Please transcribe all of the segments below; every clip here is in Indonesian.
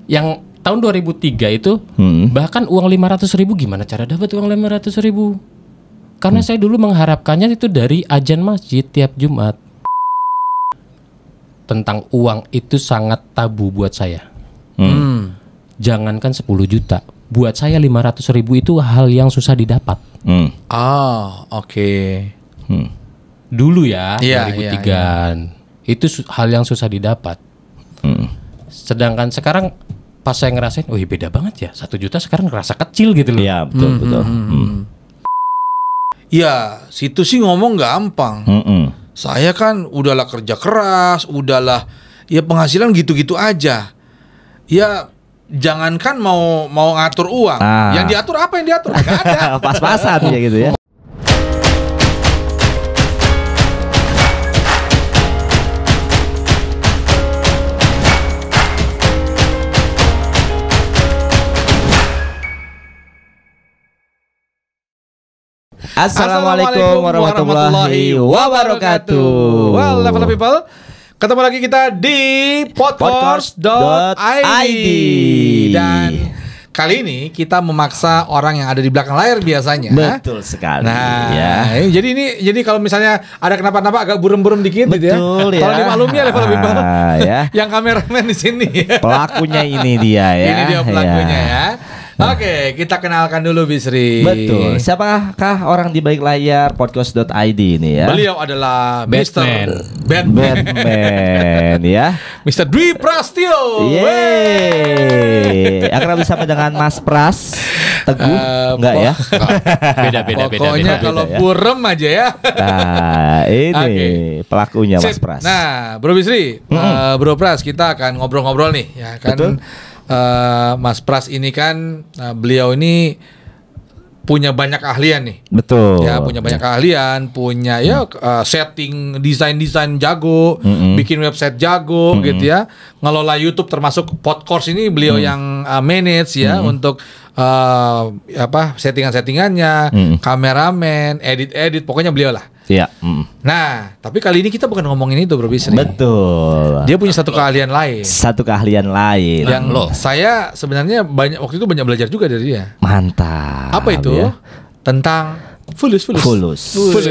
Yang tahun 2003 itu bahkan uang 500.000 gimana cara dapat uang 500.000? Karena saya dulu mengharapkannya itu dari ajan masjid tiap Jumat. Tentang uang itu sangat tabu buat saya. Jangankan 10 juta, buat saya 500.000 itu hal yang susah didapat. Oke. Dulu ya, Iya, 2003-an. Itu hal yang susah didapat. Sedangkan sekarang pas saya ngerasain, oh iya beda banget ya. 1 juta sekarang ngerasa kecil gitu loh. Iya, betul. Ya, situ sih ngomong gampang. Saya kan udahlah kerja keras, udahlah ya penghasilan gitu-gitu aja. Ya jangankan mau ngatur uang, yang diatur apa yang diatur? Nggak ada. Pas-pasan ya gitu ya. Assalamualaikum warahmatullahi wabarakatuh. Well, level people, ketemu lagi kita di podcast.id. Dan kali ini kita memaksa orang yang ada di belakang layar biasanya. Betul sekali. Nah, ya. jadi kalau misalnya ada kenapa-napa agak burem-burem dikit gitu ya. Betul ya. Kalau dimaklumi ya level people. Ya. Yang kameramen di sini. Pelakunya ini dia ya. Ini dia pelakunya ya. Oke, kita kenalkan dulu Bisri. Betul. Siapakah orang di balik layar podcast.id ini ya? Beliau adalah Batman. Batman ya. Mr. Dwi Prastio. Yeay. Akrab bersama dengan Mas Pras Teguh. Enggak ya? Beda. Pokoknya kalau ya. burem aja ya. Nah, ini pelakunya Mas Sip. Pras. Nah, Bro Bisri, Bro Pras, kita akan ngobrol-ngobrol nih ya kan. Betul. Mas Pras ini kan beliau ini punya banyak keahlian nih. Betul. Ya, punya banyak keahlian, punya setting desain jago, bikin website jago gitu ya. Ngelola YouTube termasuk podcast ini beliau yang manage ya untuk settingan-settingannya, kameramen, edit, pokoknya beliau lah. Iya. Nah, tapi kali ini kita bukan ngomongin itu Bro Bisri. Betul. Dia punya satu keahlian lain. Satu keahlian lain. Yang saya sebenarnya waktu itu banyak belajar juga dari dia. Mantap. Apa itu? Ya. Tentang fulus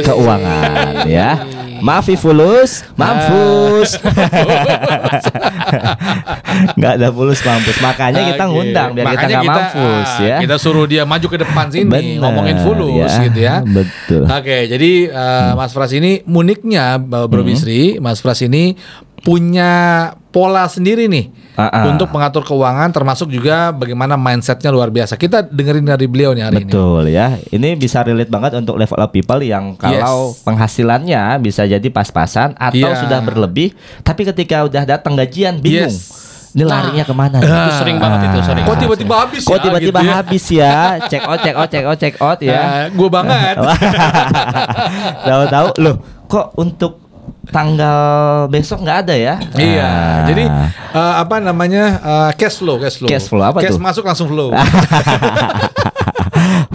keuangan ya. Maafi fulus, mampus. Nggak ada fulus mampus. Makanya kita ngundang biar kita nggak mampus ya. Kita suruh dia maju ke depan sini. Bener, ngomongin fulus ya. gitu ya. Betul. Oke, jadi Mas Pras ini uniknya Bro Bisri, Mas Pras ini punya pola sendiri nih untuk mengatur keuangan, termasuk juga bagaimana mindsetnya luar biasa. Kita dengerin dari beliau nih hari ini. Betul ya. Ini bisa relate banget untuk level up people yang kalau penghasilannya bisa jadi pas-pasan atau sudah berlebih, tapi ketika udah datang gajian bingung. Ini larinya kemana? Itu sering banget itu. Kok tiba-tiba habis ya? Kok tiba-tiba gitu ya? habis ya? Check out ya. Gue banget. Tahu-tahu loh, kok untuk tanggal besok nggak ada ya? Iya. Jadi cash flow. Cash flow apa cash tuh? masuk langsung flow.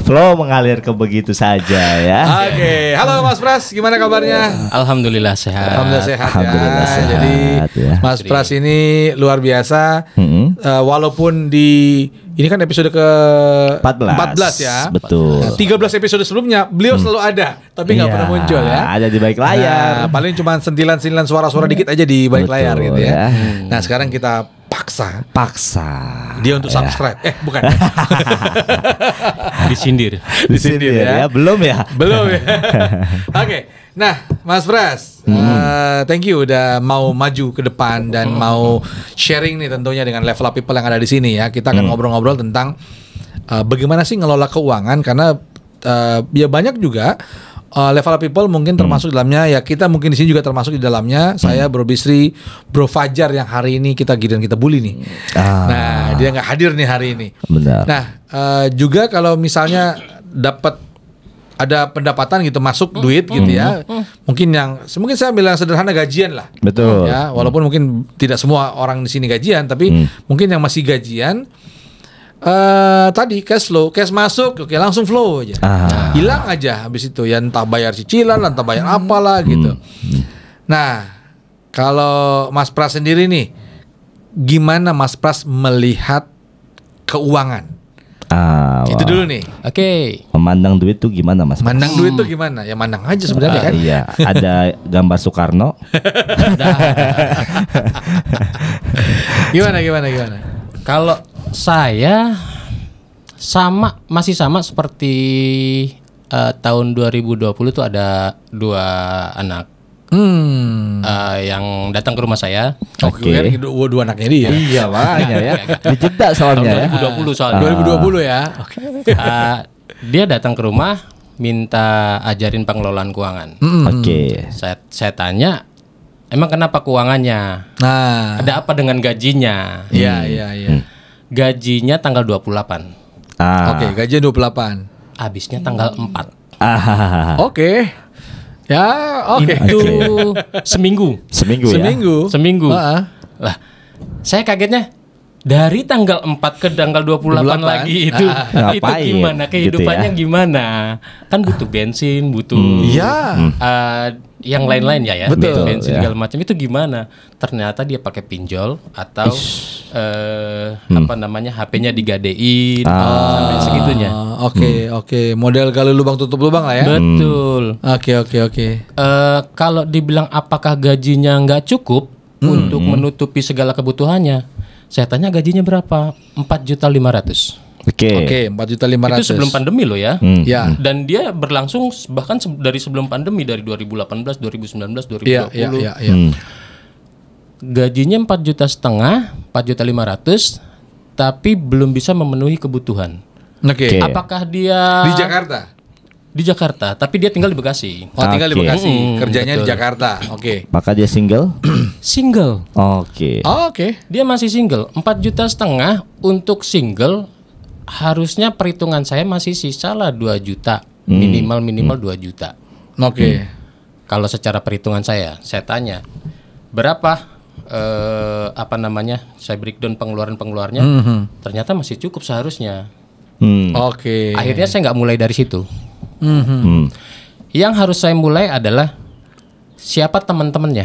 Flow mengalir ke begitu saja ya. Oke. Halo Mas Pras, gimana kabarnya? Alhamdulillah sehat. Alhamdulillah sehat Alhamdulillah ya. sehat, Jadi ya. Mas Pras ini luar biasa. Walaupun ini kan episode ke 14 ya. Betul. Nah, 13 episode sebelumnya beliau selalu ada, tapi nggak Iya, pernah muncul ya. Ada di balik layar. Nah, paling cuma sentilan-sentilan suara-suara dikit aja di balik Betul, layar gitu ya. ya. Nah, sekarang kita paksa dia dia untuk subscribe. Bukan. Disindir. Disindir ya. Belum ya? Belum ya. Oke. Nah, Mas Pras, thank you udah mau maju ke depan dan mau sharing nih tentunya dengan level up people yang ada di sini ya. Kita akan ngobrol-ngobrol tentang bagaimana sih ngelola keuangan, karena ya banyak juga level up people mungkin termasuk dalamnya ya, kita mungkin di sini juga termasuk di dalamnya. Saya Bro Bisri, Bro Fajar yang hari ini kita bully nih. Nah, dia nggak hadir nih hari ini. Benar. Nah, juga kalau misalnya dapat ada pendapatan gitu, masuk duit gitu ya. Mungkin saya bilang sederhana gajian lah. Betul. Ya, walaupun mungkin tidak semua orang di sini gajian, tapi mungkin yang masih gajian tadi cash masuk, oke langsung flow aja. Hilang aja habis itu ya, entah bayar cicilan, entah bayar apalah gitu. Nah, kalau Mas Pras sendiri nih gimana Mas Pras melihat keuangan? Itu dulu nih. Oke. Memandang duit tuh gimana Mas? Mandang duit tuh gimana? Ya mandang aja sebenarnya kan. Iya, ada gambar Soekarno. Gimana? Kalau saya masih sama seperti tahun 2020 tuh ada 2 anak yang datang ke rumah saya. Oke. Dua anaknya dia. Iya makanya ya. Dijeda soalnya ya. 2020 soalnya. 2020 ya. Dia datang ke rumah minta ajarin pengelolaan keuangan. Oke. Saya tanya, emang kenapa keuangannya? Nah, Ada apa dengan gajinya? iya. Gajinya tanggal 28. Oke, gajian 28. Habisnya tanggal 4. Oke. Ya, oke. Itu seminggu. Seminggu ya. Lah, saya kagetnya dari tanggal 4 ke tanggal 28 lagi itu Ngapain gimana kehidupannya gitu ya? Gimana? Kan butuh bensin, butuh Iya. yang lain-lain ya, Betul, bensin ya. segala macam itu gimana? Ternyata dia pakai pinjol atau apa namanya HP-nya digadein sampai segitunya. Oke. Model gali lubang tutup lubang lah ya. Betul. Oke. Kalau dibilang apakah gajinya nggak cukup untuk menutupi segala kebutuhannya, saya tanya gajinya berapa? 4.500.000. Oke, 4.500.000. Itu sebelum pandemi loh ya. Ya. Dan dia berlangsung bahkan dari sebelum pandemi, dari 2018, 2019, 2020. Iya. Gajinya 4,5 juta, 4.500.000, tapi belum bisa memenuhi kebutuhan. Oke. Apakah dia Di Jakarta? Di Jakarta, tapi dia tinggal di Bekasi. Oh, tinggal di Oke. Bekasi, kerjanya di Betul. Jakarta. Oke. Maka dia single? Single. Oke. Oke. Dia masih single. 4,5 juta untuk single, harusnya perhitungan saya masih sisa lah 2 juta. Minimal 2 juta. Oke. Kalau secara perhitungan saya tanya berapa apa namanya? Saya breakdown pengeluarannya. Ternyata masih cukup seharusnya. Oke. Akhirnya saya nggak mulai dari situ. Hmm. Yang harus saya mulai adalah siapa teman-temannya,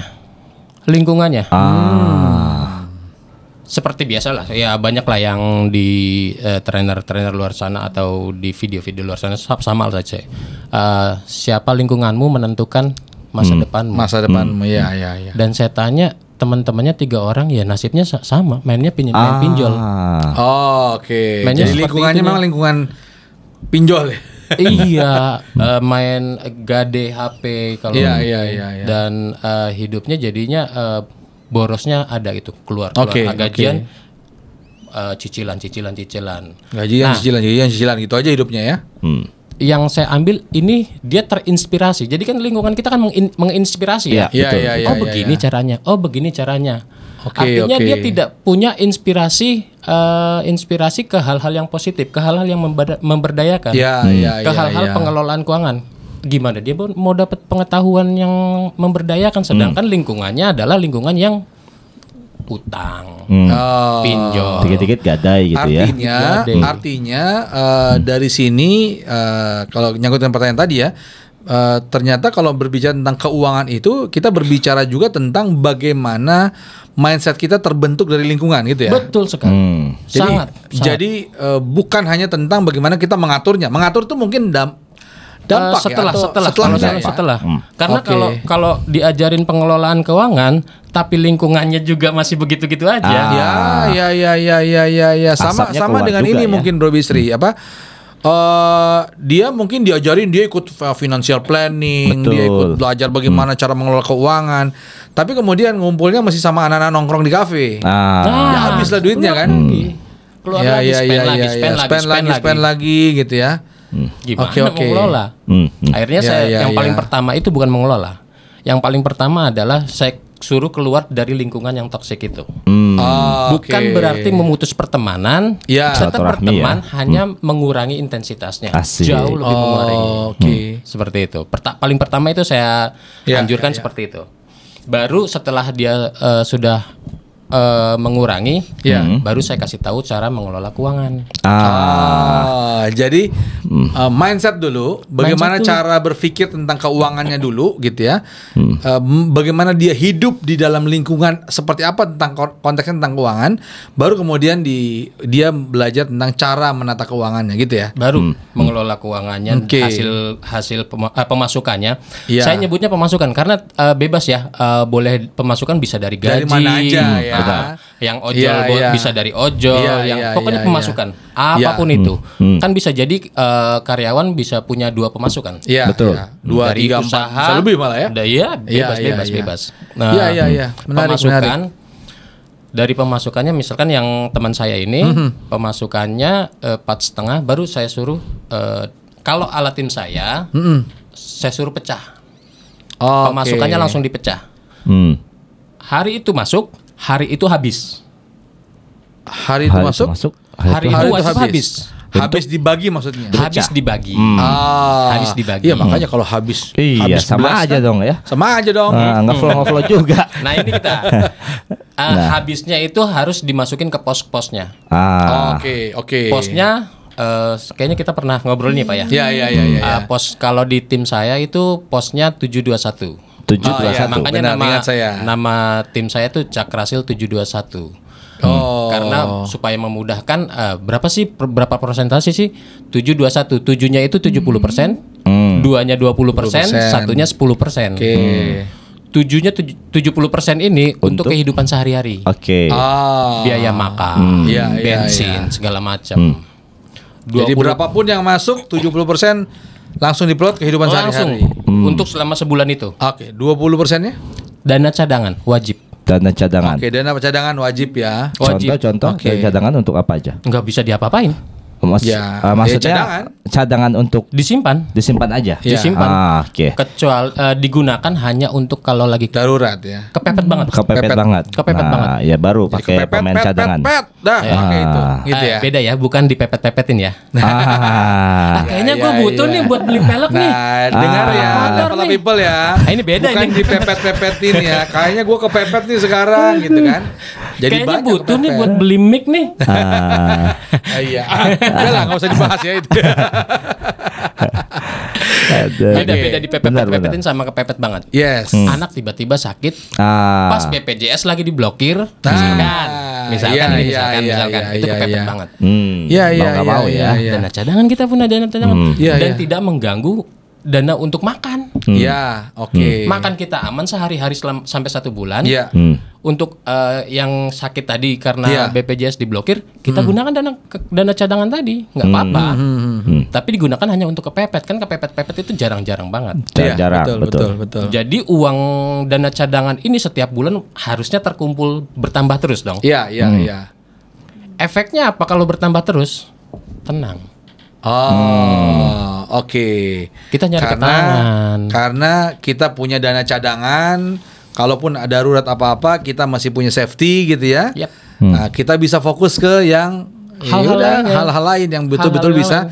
lingkungannya. Seperti biasa lah, ya banyak lah yang di trainer luar sana atau di video-video luar sana sama saja. Siapa lingkunganmu menentukan masa depanmu. Masa depanmu, ya. Dan saya tanya teman-temannya 3 orang, ya nasibnya sama, mainnya main pinjol. Oh, oke. Mainnya Jadi seperti lingkungannya itunya. memang lingkungan pinjol ya. Iya, main gade HP kalau Iya. dan hidupnya jadinya borosnya ada itu keluar Oke, gajian cicilan. Gajian, cicilan gitu aja hidupnya ya. Yang saya ambil ini dia terinspirasi. Jadi kan lingkungan kita kan menginspirasi ya. Iya. Begini caranya. Oke, Artinya oke. dia tidak punya inspirasi ke hal-hal yang positif, ke hal-hal yang memberdayakan, ke hal-hal pengelolaan keuangan. Gimana dia mau dapat pengetahuan yang memberdayakan, sedangkan lingkungannya adalah lingkungan yang utang, pinjol. Dikit-dikit gadai gitu ya. Artinya dari sini kalau nyangkut dengan pertanyaan tadi ya, ternyata kalau berbicara tentang keuangan itu kita berbicara juga tentang bagaimana mindset kita terbentuk dari lingkungan gitu ya. Betul sekali. Sangat. Jadi bukan hanya tentang bagaimana kita mengaturnya. Mengatur itu mungkin dampak setelah. Karena Oke. kalau diajarin pengelolaan keuangan tapi lingkungannya juga masih begitu-gitu aja. Ya. Sama Asapnya keluar dengan juga ini ya. mungkin Bro Bisri dia mungkin diajarin, dia ikut financial planning, Betul. dia ikut belajar bagaimana cara mengelola keuangan. Tapi kemudian ngumpulnya masih sama anak-anak nongkrong di kafe. Ya habislah duitnya kan. Keluar lagi, spend lagi gitu ya. Gimana Oke. mengelola? Akhirnya yang paling pertama itu bukan mengelola. Yang paling pertama adalah saya suruh keluar dari lingkungan yang toksik itu. Bukan berarti memutus pertemanan. Tetap Silaturahmi berteman, ya. hanya mengurangi intensitasnya. Asik. Jauh lebih mengurangi. Oke. Seperti itu. Paling pertama itu saya anjurkan seperti itu. Baru setelah dia sudah mengurangi, baru saya kasih tahu cara mengelola keuangan. Jadi mindset dulu, bagaimana cara berpikir tentang keuangannya dulu, gitu ya. Bagaimana dia hidup di dalam lingkungan seperti apa tentang konteksnya tentang keuangan, baru kemudian dia belajar tentang cara menata keuangannya, gitu ya. Baru mengelola keuangannya, hasil pemasukannya. Saya nyebutnya pemasukan karena bebas ya, boleh pemasukan bisa dari gaji, dari mana aja ya. Yang ojol bisa dari ojol, pokoknya pemasukan apapun itu. Kan bisa jadi karyawan bisa punya 2 pemasukan. Iya, betul. 2, dari 3, 4, usaha, bisa lebih malah ya. Bebas. Nah, menarik, pemasukan dari pemasukannya, misalkan yang teman saya ini pemasukannya 4,5, baru saya suruh kalau ala tim saya suruh pecah. Pemasukannya langsung dipecah. Hari itu masuk, hari itu habis. Hari itu masuk, hari itu habis. Habis dibagi maksudnya. Habis dibagi. Habis dibagi. Iya, makanya kalau habis sama aja dong ya. Sama aja dong. Ngeflow juga. Nah, ini kita habisnya itu harus dimasukin ke pos-posnya. Oke. Posnya kayaknya kita pernah ngobrol nih, Pak ya. Iya. Pos kalau di tim saya itu posnya 721. Makanya nama tim saya tuh Cakrasil 721. Karena supaya memudahkan, berapa persentase sih? 721. 7-nya itu 70%, 2-nya 20%, 1-nya 10%. 7-nya 70% ini untuk kehidupan sehari-hari. Biaya makan, bensin, segala macam. Jadi berapapun yang masuk, 70% langsung diplot kehidupan sehari-hari. Untuk selama sebulan itu. 20%-nya? Dana cadangan wajib. Dana cadangan. Dana cadangan wajib ya. Contoh dana cadangan untuk apa aja? Nggak bisa diapa-apain. Maksudnya cadangan untuk disimpan aja. Disimpan. Kecuali digunakan hanya untuk kalau lagi darurat ya. Kepepet banget. Kepepet banget. Ya baru pakai pemain cadangan. Pakai itu. Gitu ya. Beda ya, bukan dipepet-pepetin ya. Kayaknya gue butuh nih buat beli pelek nih. Dengar ya, level people ya. Ini beda bukan ini. Bukan dipepet-pepetin ya. Kayaknya gue kepepet nih sekarang gitu kan. Jadi kayaknya butuh nih buat beli mic nih. Iya. Udah lah, nggak usah dibahas ya itu. Beda dipepet-pepetin sama kepepet banget. Yes. Anak tiba-tiba sakit, pas BPJS lagi diblokir, misalkan itu kepepet banget. Mau ya. Dana cadangan, kita punya dana cadangan dan tidak mengganggu dana untuk makan. Makan kita aman sehari-hari sampai 1 bulan. Untuk yang sakit tadi karena BPJS diblokir, kita gunakan dana cadangan tadi, nggak apa-apa. Tapi digunakan hanya untuk kepepet, kan kepepet-pepet itu jarang-jarang banget. Betul. Jadi uang dana cadangan ini setiap bulan harusnya terkumpul bertambah terus dong. Iya. Efeknya apa kalau bertambah terus? Tenang. Kita nyari ketenangan. Karena kita punya dana cadangan, kalaupun ada darurat apa-apa, kita masih punya safety gitu ya. Nah, kita bisa fokus ke yang hal-hal lain yang betul-betul bisa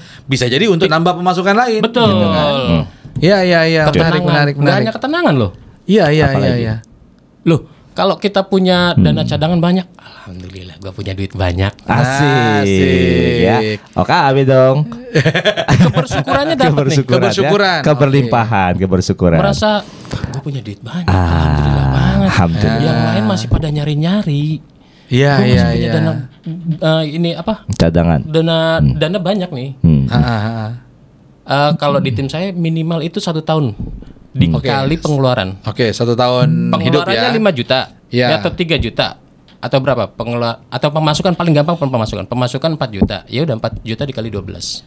jadi untuk nambah pemasukan lain. Betul. Gitu kan? Iya. Menarik. Nggak hanya ketenangan loh. Iya. Loh, kalau kita punya dana cadangan banyak, alhamdulillah, gue punya duit banyak. Asik. Ya. Oke, abi dong. Kebersyukurannya dapat nih. Keberlimpahan, kebersyukuran. Merasa gue punya duit banyak. Alhamdulillah banget. Yang lain masih pada nyari-nyari. Iya. Dana ini apa? Cadangan. Dana banyak nih. Kalau di tim saya minimal itu 1 tahun dikali pengeluaran. 1 tahun hidup ya. Pengeluarannya 5 juta atau 3 juta atau berapa? Atau pemasukan paling gampang pemasukan. Pemasukan 4 juta. Ya udah 4 juta dikali 12.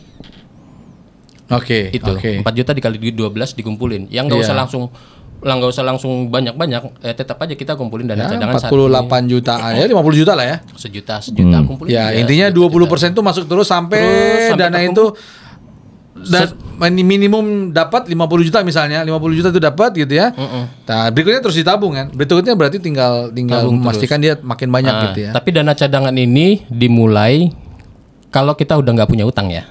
Itu 4 juta dikali 12 dikumpulin. Yang nggak usah langsung banyak-banyak, tetap aja kita kumpulin dana cadangan 48 jutaan ya, 50 juta lah ya. Sejuta kumpulin. Ya, intinya 20% itu masuk terus sampai dana itu minimum dapat 50 juta misalnya, 50 juta itu dapat gitu ya. Nah, berikutnya terus ditabung kan. Berikutnya berarti tinggal memastikan dia makin banyak gitu ya. Tapi dana cadangan ini dimulai kalau kita udah nggak punya utang ya.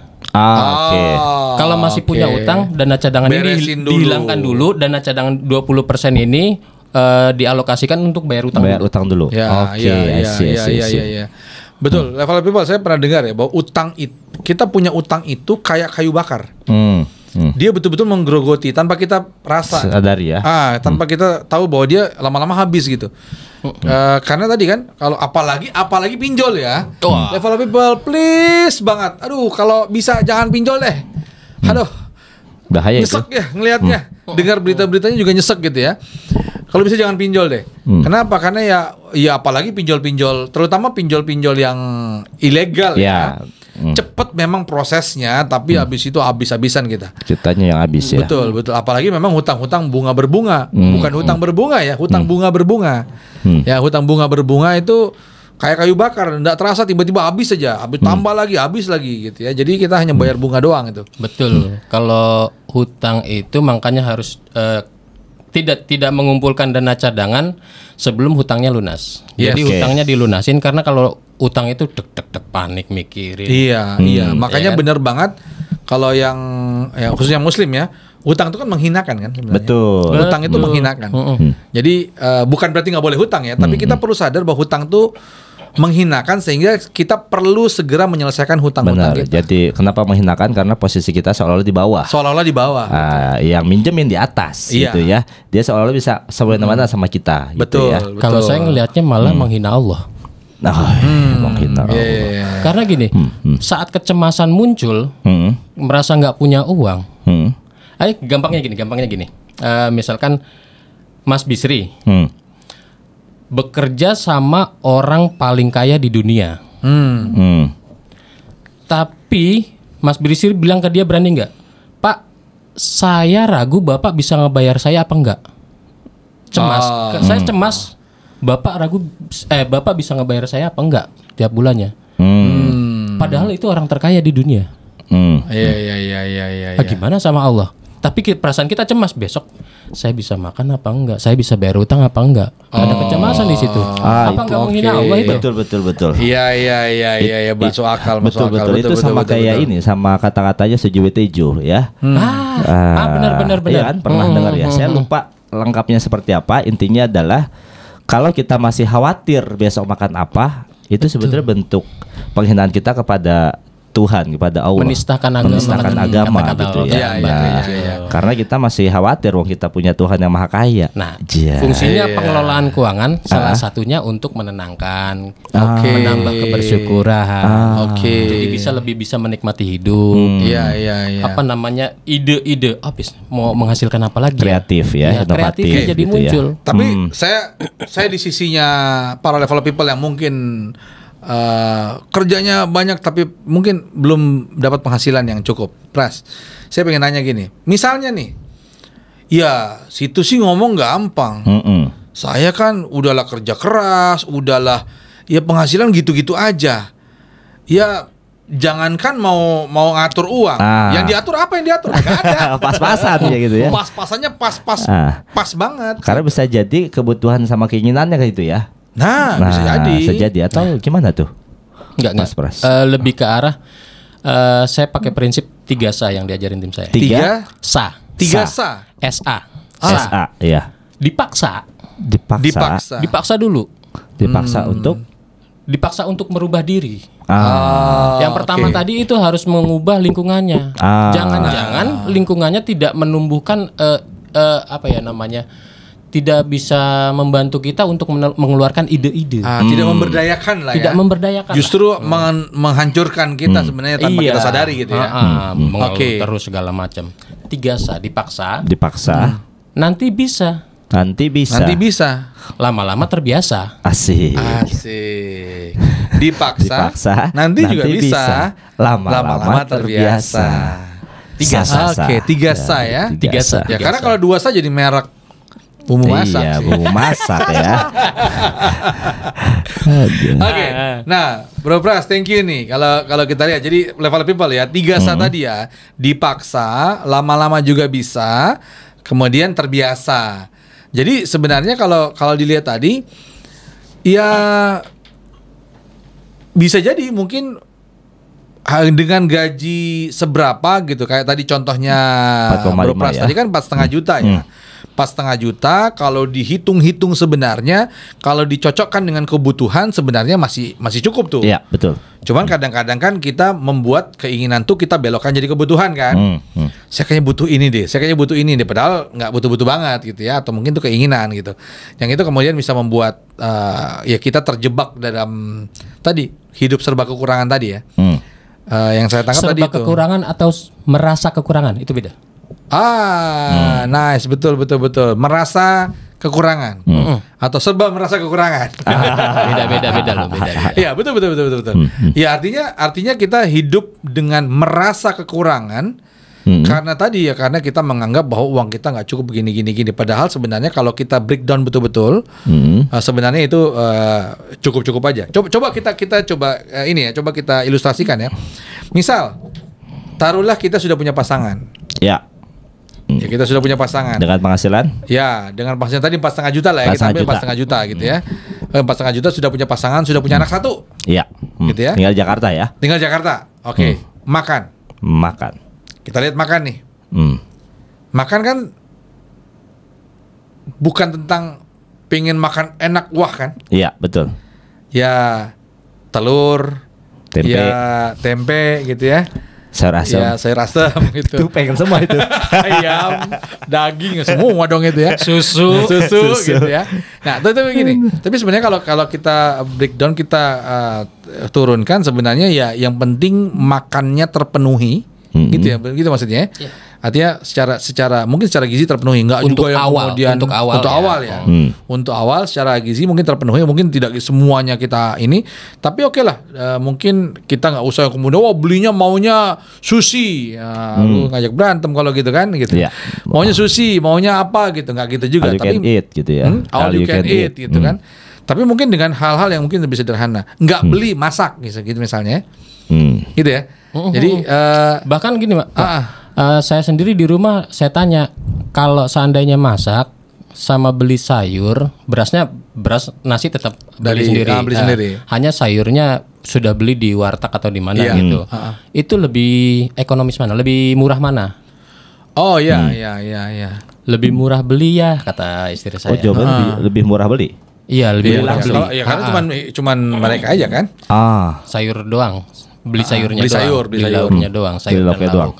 Kalau masih punya utang, dana cadangan ini dihilangkan dulu. Dana cadangan 20% ini dialokasikan untuk bayar utang. Bayar utang dulu. Iya. Betul. Level people saya pernah dengar ya bahwa utang itu, kita punya utang itu kayak kayu bakar. Dia betul-betul menggerogoti tanpa kita rasa. Sadari ya. Tanpa kita tahu bahwa dia lama-lama habis gitu. Karena tadi kan kalau apalagi pinjol ya. Level people please banget. Aduh, kalau bisa jangan pinjol deh. Aduh. Bahaya nyesek itu. Ya ngelihatnya. Dengar berita-beritanya juga nyesek gitu ya. Kalau bisa jangan pinjol deh. Kenapa? Karena ya apalagi pinjol-pinjol, terutama pinjol-pinjol yang ilegal ya. Cepet memang prosesnya, tapi habis itu habis-habisan kitanya yang habis ya. Betul. Apalagi memang hutang-hutang bunga berbunga, bukan hutang berbunga ya, hutang bunga berbunga. Ya, hutang bunga berbunga itu kayak kayu bakar, enggak terasa tiba-tiba habis saja, habis tambah lagi, habis lagi gitu ya. Jadi kita hanya bayar bunga doang itu. Betul. Kalau hutang itu makanya harus tidak mengumpulkan dana cadangan sebelum hutangnya lunas. Jadi hutangnya dilunasin, karena kalau utang itu deg panik mikirin. Iya. Makanya benar banget kalau yang khususnya muslim ya, hutang itu kan menghinakan kan sebenarnya. Betul. Hutang itu menghinakan. Jadi bukan berarti nggak boleh hutang ya, tapi kita perlu sadar bahwa hutang itu menghinakan, sehingga kita perlu segera menyelesaikan hutang-hutang kita. Jadi kenapa menghinakan? Karena posisi kita seolah-olah di bawah. Yang minjemin di atas gitu ya. Dia seolah-olah bisa semena-mena sama kita. Betul. Gitu ya. Kalau saya ngelihatnya malah menghina Allah. Menghina Allah. Karena gini, saat kecemasan muncul, merasa nggak punya uang. Gampangnya gini. Misalkan Mas Bisri. Bekerja sama orang paling kaya di dunia. Tapi Mas Bisri bilang ke dia, berani nggak, Pak, saya ragu Bapak bisa ngebayar saya apa enggak? Cemas. Saya cemas. Bapak ragu, Bapak bisa ngebayar saya apa enggak tiap bulannya? Padahal itu orang terkaya di dunia. Iya. Gimana sama Allah? Tapi perasaan kita cemas, besok saya bisa makan apa enggak? Saya bisa bayar utang apa enggak? Ada kecemasan di situ. Apa enggak menghina Allah itu? Betul. Iya, masuk akal. Betul. Itu sama kayak ini, sama kata-katanya Sujiwo ya. Benar. Iya kan, pernah dengar ya. Saya lupa lengkapnya seperti apa. Intinya adalah kalau kita masih khawatir besok makan apa, itu sebetulnya bentuk penghinaan kita kepada Tuhan, kepada Allah, menistakan agama gitu ya. Karena kita masih khawatir, wong kita punya Tuhan yang maha kaya. Nah, fungsinya pengelolaan keuangan salah satunya untuk menenangkan, menambah kebersyukuran. Jadi lebih bisa menikmati hidup. Apa namanya, ide-ide mau menghasilkan apa lagi? Kreatif ya, kreatifnya jadi gitu muncul. Ya. Tapi saya di sisinya para level people yang mungkin kerjanya banyak tapi mungkin belum dapat penghasilan yang cukup. Pras, saya pengen nanya gini. Misalnya nih, ya situ sih ngomong gampang. Saya kan udahlah kerja keras, udahlah ya penghasilan gitu-gitu aja. Ya jangankan mau ngatur uang, yang diatur apa yang diatur? Gak ada. Pas-pasan ya gitu ya. Pas-pasannya pas banget. Karena bisa jadi kebutuhan sama keinginannya kayak gitu ya. Nah, bisa jadi atau gimana tuh? Enggak. Lebih ke arah saya pakai prinsip 3 sa yang diajarin tim saya. 3 sa. SA. Iya. Dipaksa dulu. Dipaksa untuk merubah diri. Yang pertama tadi itu harus mengubah lingkungannya. Jangan-jangan lingkungannya tidak menumbuhkan tidak bisa membantu kita untuk mengeluarkan ide-ide. Tidak memberdayakan lah ya. Tidak memberdayakan. Justru menghancurkan kita sebenarnya tanpa kita sadari gitu ya. Mengeluh terus segala macam. 3 sa, dipaksa. Nanti bisa. Lama-lama terbiasa. Asik. Dipaksa. Nanti juga bisa. Lama-lama terbiasa. 3 sa. Oke, 3 sa ya. 3 sa. Ya karena kalau 2 sa jadi merek bumbu masak. Iya, bumbu masak ya. Oke. Nah, Bro Pras, thank you nih. Kalau kita lihat, jadi level people ya, 3 sa tadi ya, dipaksa, lama-lama juga bisa, kemudian terbiasa. Jadi sebenarnya kalau dilihat tadi, ya bisa jadi mungkin dengan gaji seberapa gitu, kayak tadi contohnya Bro Pras tadi kan 4,5 juta ya. 4,5 juta kalau dihitung-hitung sebenarnya kalau dicocokkan dengan kebutuhan sebenarnya masih cukup tuh. Iya, betul. Cuman kadang-kadang kan kita membuat keinginan tuh kita belokkan jadi kebutuhan kan. Saya kayaknya butuh ini deh, padahal nggak butuh-butuh banget gitu ya, atau mungkin tuh keinginan gitu. Yang itu kemudian bisa membuat ya kita terjebak dalam tadi hidup serba kekurangan tadi ya. Yang saya tangkap tadi itu serba kekurangan atau merasa kekurangan itu beda. Nice, betul. Merasa kekurangan atau serba merasa kekurangan. Beda loh. Iya, betul. Ya artinya kita hidup dengan merasa kekurangan karena kita menganggap bahwa uang kita nggak cukup begini. Padahal sebenarnya kalau kita breakdown betul-betul, sebenarnya itu cukup aja. Coba kita coba coba kita ilustrasikan ya. Misal, taruhlah kita sudah punya pasangan. Ya. Ya, kita sudah punya pasangan dengan penghasilan? Ya, dengan penghasilan tadi 4,5 juta lah ya. Kita ambil 4,5 juta gitu ya. 4,5 juta sudah punya pasangan, sudah punya anak satu. Iya. Gitu ya. Tinggal Jakarta ya. Tinggal Jakarta. Oke. Makan. Kita lihat makan nih. Makan kan bukan tentang pengen makan enak wah kan? Iya, betul. Ya telur, tempe. Ya tempe gitu ya. Sayur asem. Ya, sayur asem gitu. Tuh pengen semua itu. Ayam, daging semua dong itu ya. Susu gitu ya. Nah, tapi begini. Tapi sebenarnya kalau kita breakdown, kita turunkan sebenarnya ya yang penting makannya terpenuhi. Gitu ya. Begitu maksudnya. Ya. Artinya secara mungkin secara gizi terpenuhi, enggak untuk juga yang awal, kemudian untuk awal ya. Untuk awal secara gizi mungkin terpenuhi, mungkin tidak semuanya kita ini, tapi oke lah, mungkin kita nggak usah kemudian belinya maunya sushi, lu ngajak berantem kalau gitu kan gitu. Yeah. Maunya sushi, maunya apa gitu, nggak gitu juga. All you can eat gitu ya. All you can eat gitu kan. Tapi mungkin dengan hal-hal yang mungkin lebih sederhana, nggak beli, masak gitu misalnya, gitu ya. Jadi bahkan gini Pak. Saya sendiri di rumah saya tanya, kalau seandainya masak sama beli sayur, beras nasi tetap beli sendiri. Hanya sayurnya sudah beli di warteg atau di mana gitu. Itu lebih ekonomis mana? Lebih murah mana? Oh iya. Lebih murah beli ya kata istri saya. Oh, jawaban lebih murah beli. Iya, lebih murah beli. Karena cuman mereka aja kan. Sayur doang. Beli sayurnya beli lauknya doang, sayur dan lauk.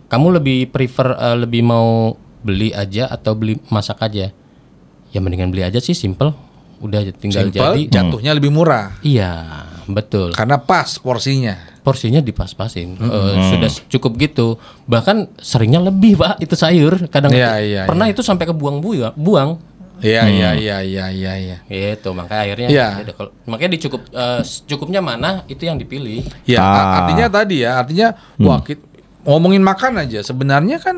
Kamu lebih prefer lebih mau beli aja atau beli masak aja? Ya mendingan beli aja sih, simple. Udah tinggal jadi. Jatuhnya lebih murah. Iya, betul. Karena pas porsinya. Porsinya dipas-pasin. Sudah cukup gitu. Bahkan seringnya lebih, Pak, itu sayur. Kadang pernah itu sampai kebuang. Iya. Gitu, makanya akhirnya makanya cukupnya mana itu yang dipilih. Ya, artinya tadi ya, ngomongin makan aja sebenarnya kan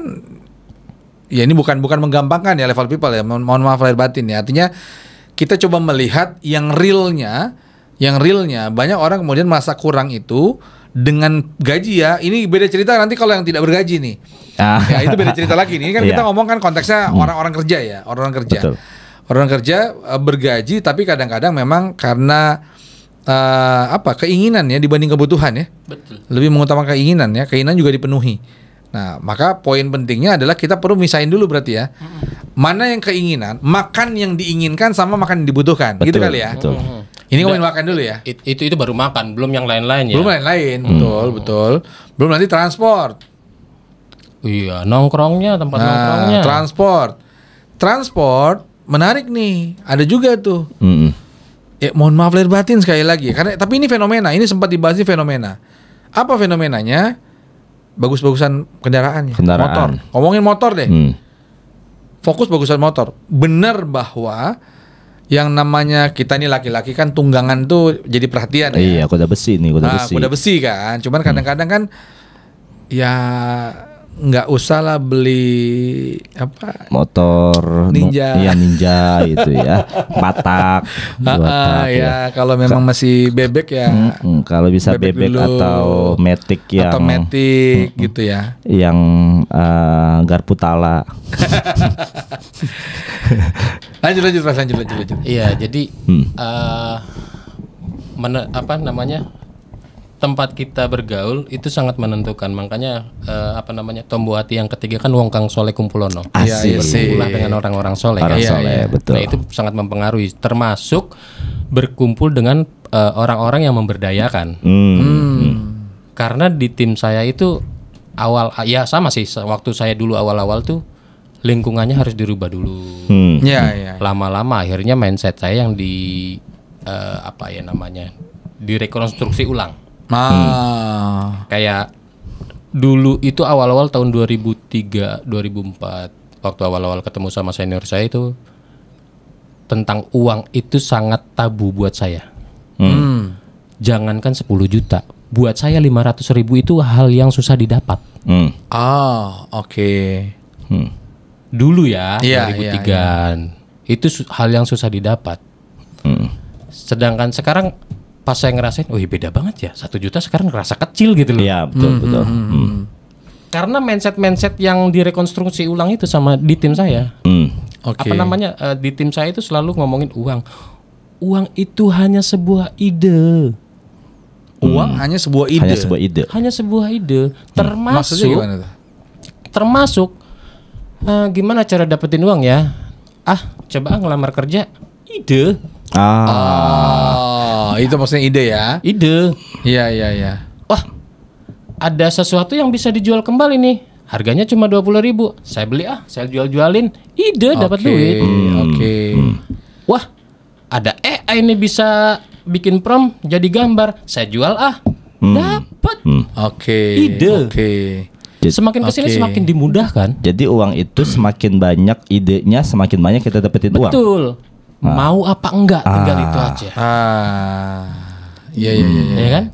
ya ini bukan menggampangkan ya level people ya, mohon maaf lahir batin ya. Artinya kita coba melihat yang realnya banyak orang kemudian merasa kurang itu dengan gaji ya. Ini beda cerita nanti kalau yang tidak bergaji nih. Ya itu beda cerita lagi nih. Ini kan kita ngomong kan konteksnya orang-orang kerja ya, orang kerja. Betul. Orang kerja bergaji tapi kadang-kadang memang karena keinginan ya dibanding kebutuhan ya. Betul. Lebih mengutamakan keinginan ya, keinginan juga dipenuhi. Nah, maka poin pentingnya adalah kita perlu misahin dulu berarti ya. Mana yang keinginan, makan yang diinginkan sama makan yang dibutuhkan. Betul, gitu kali ya. Betul. Ini ngomongin makan dulu ya. Itu baru makan, belum yang lain-lain ya. Belum lain-lain, betul. Belum nanti transport. Iya, nongkrongnya, tempat nongkrongnya. Transport menarik nih. Ada juga tuh. Ya, mohon maaf lahir batin sekali lagi. Tapi ini fenomena, ini sempat dibahas, ini fenomena. Apa fenomenanya? Bagus-bagusan kendaraannya. Motor. Ngomongin motor deh. Fokus bagusan motor. Benar bahwa yang namanya kita nih laki-laki kan tunggangan tuh jadi perhatian ya. Iya, kuda besi nih, kuda besi kan. Cuman kadang-kadang kan ya nggak usah lah beli motor ninja itu ya, Batak ya. Kalau memang masih bebek ya kalau bisa bebek atau Matic gitu ya, yang garpu tala. lanjut. Iya, jadi tempat kita bergaul itu sangat menentukan. Makanya Tombo Hati yang ketiga kan Wong Kang Soleh Kumpulono. Asik. Berkumpullah dengan orang-orang soleh. Orang kan? soleh, betul. Nah itu sangat mempengaruhi. Termasuk berkumpul dengan orang-orang yang memberdayakan. Karena di tim saya itu sama sih. Waktu saya dulu awal-awal tuh lingkungannya harus dirubah dulu. Lama-lama akhirnya mindset saya yang direkonstruksi ulang. Kayak dulu itu awal-awal tahun 2003, 2004 waktu awal-awal ketemu sama senior saya itu tentang uang itu sangat tabu buat saya. Jangankan 10 juta, buat saya 500.000 itu hal yang susah didapat. Dulu ya, 2003-an. Itu hal yang susah didapat. Sedangkan sekarang pas saya ngerasain, beda banget ya. 1 juta sekarang ngerasa kecil gitu loh. Iya, betul. Karena mindset yang direkonstruksi ulang itu sama di tim saya. Di tim saya itu selalu ngomongin uang. Uang itu hanya sebuah ide. Hanya sebuah ide. Termasuk gimana cara dapetin uang ya? Coba ngelamar kerja, ide. Itu maksudnya ide ya? Ide. Iya. Wah, ada sesuatu yang bisa dijual kembali nih. Harganya cuma 20.000. Saya beli saya jual-jualin. Ide dapat duit. Wah, ada AI nih bisa bikin prompt jadi gambar. Saya jual dapat. Ide. Semakin kesini semakin dimudahkan. Jadi uang itu semakin banyak idenya, semakin banyak kita dapetin uang. Betul. Mau apa enggak, tinggal itu aja. Iya kan?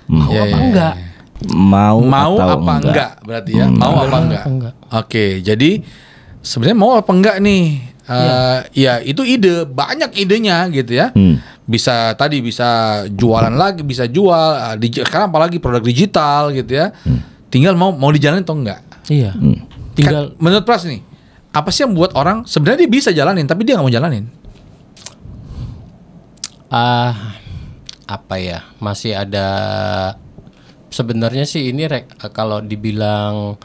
Mau apa enggak? Mau apa enggak berarti ya? Mau apa enggak? Jadi sebenarnya mau apa enggak nih? Ya itu ide, banyak idenya gitu ya. Bisa jualan lagi, bisa jual. Sekarang apalagi produk digital gitu ya. Tinggal mau dijalanin atau enggak. Iya. Tinggal menurut Pras nih, apa sih yang buat orang sebenarnya dia bisa jalanin tapi dia nggak mau jalanin? Masih ada sebenarnya sih ini kalau dibilang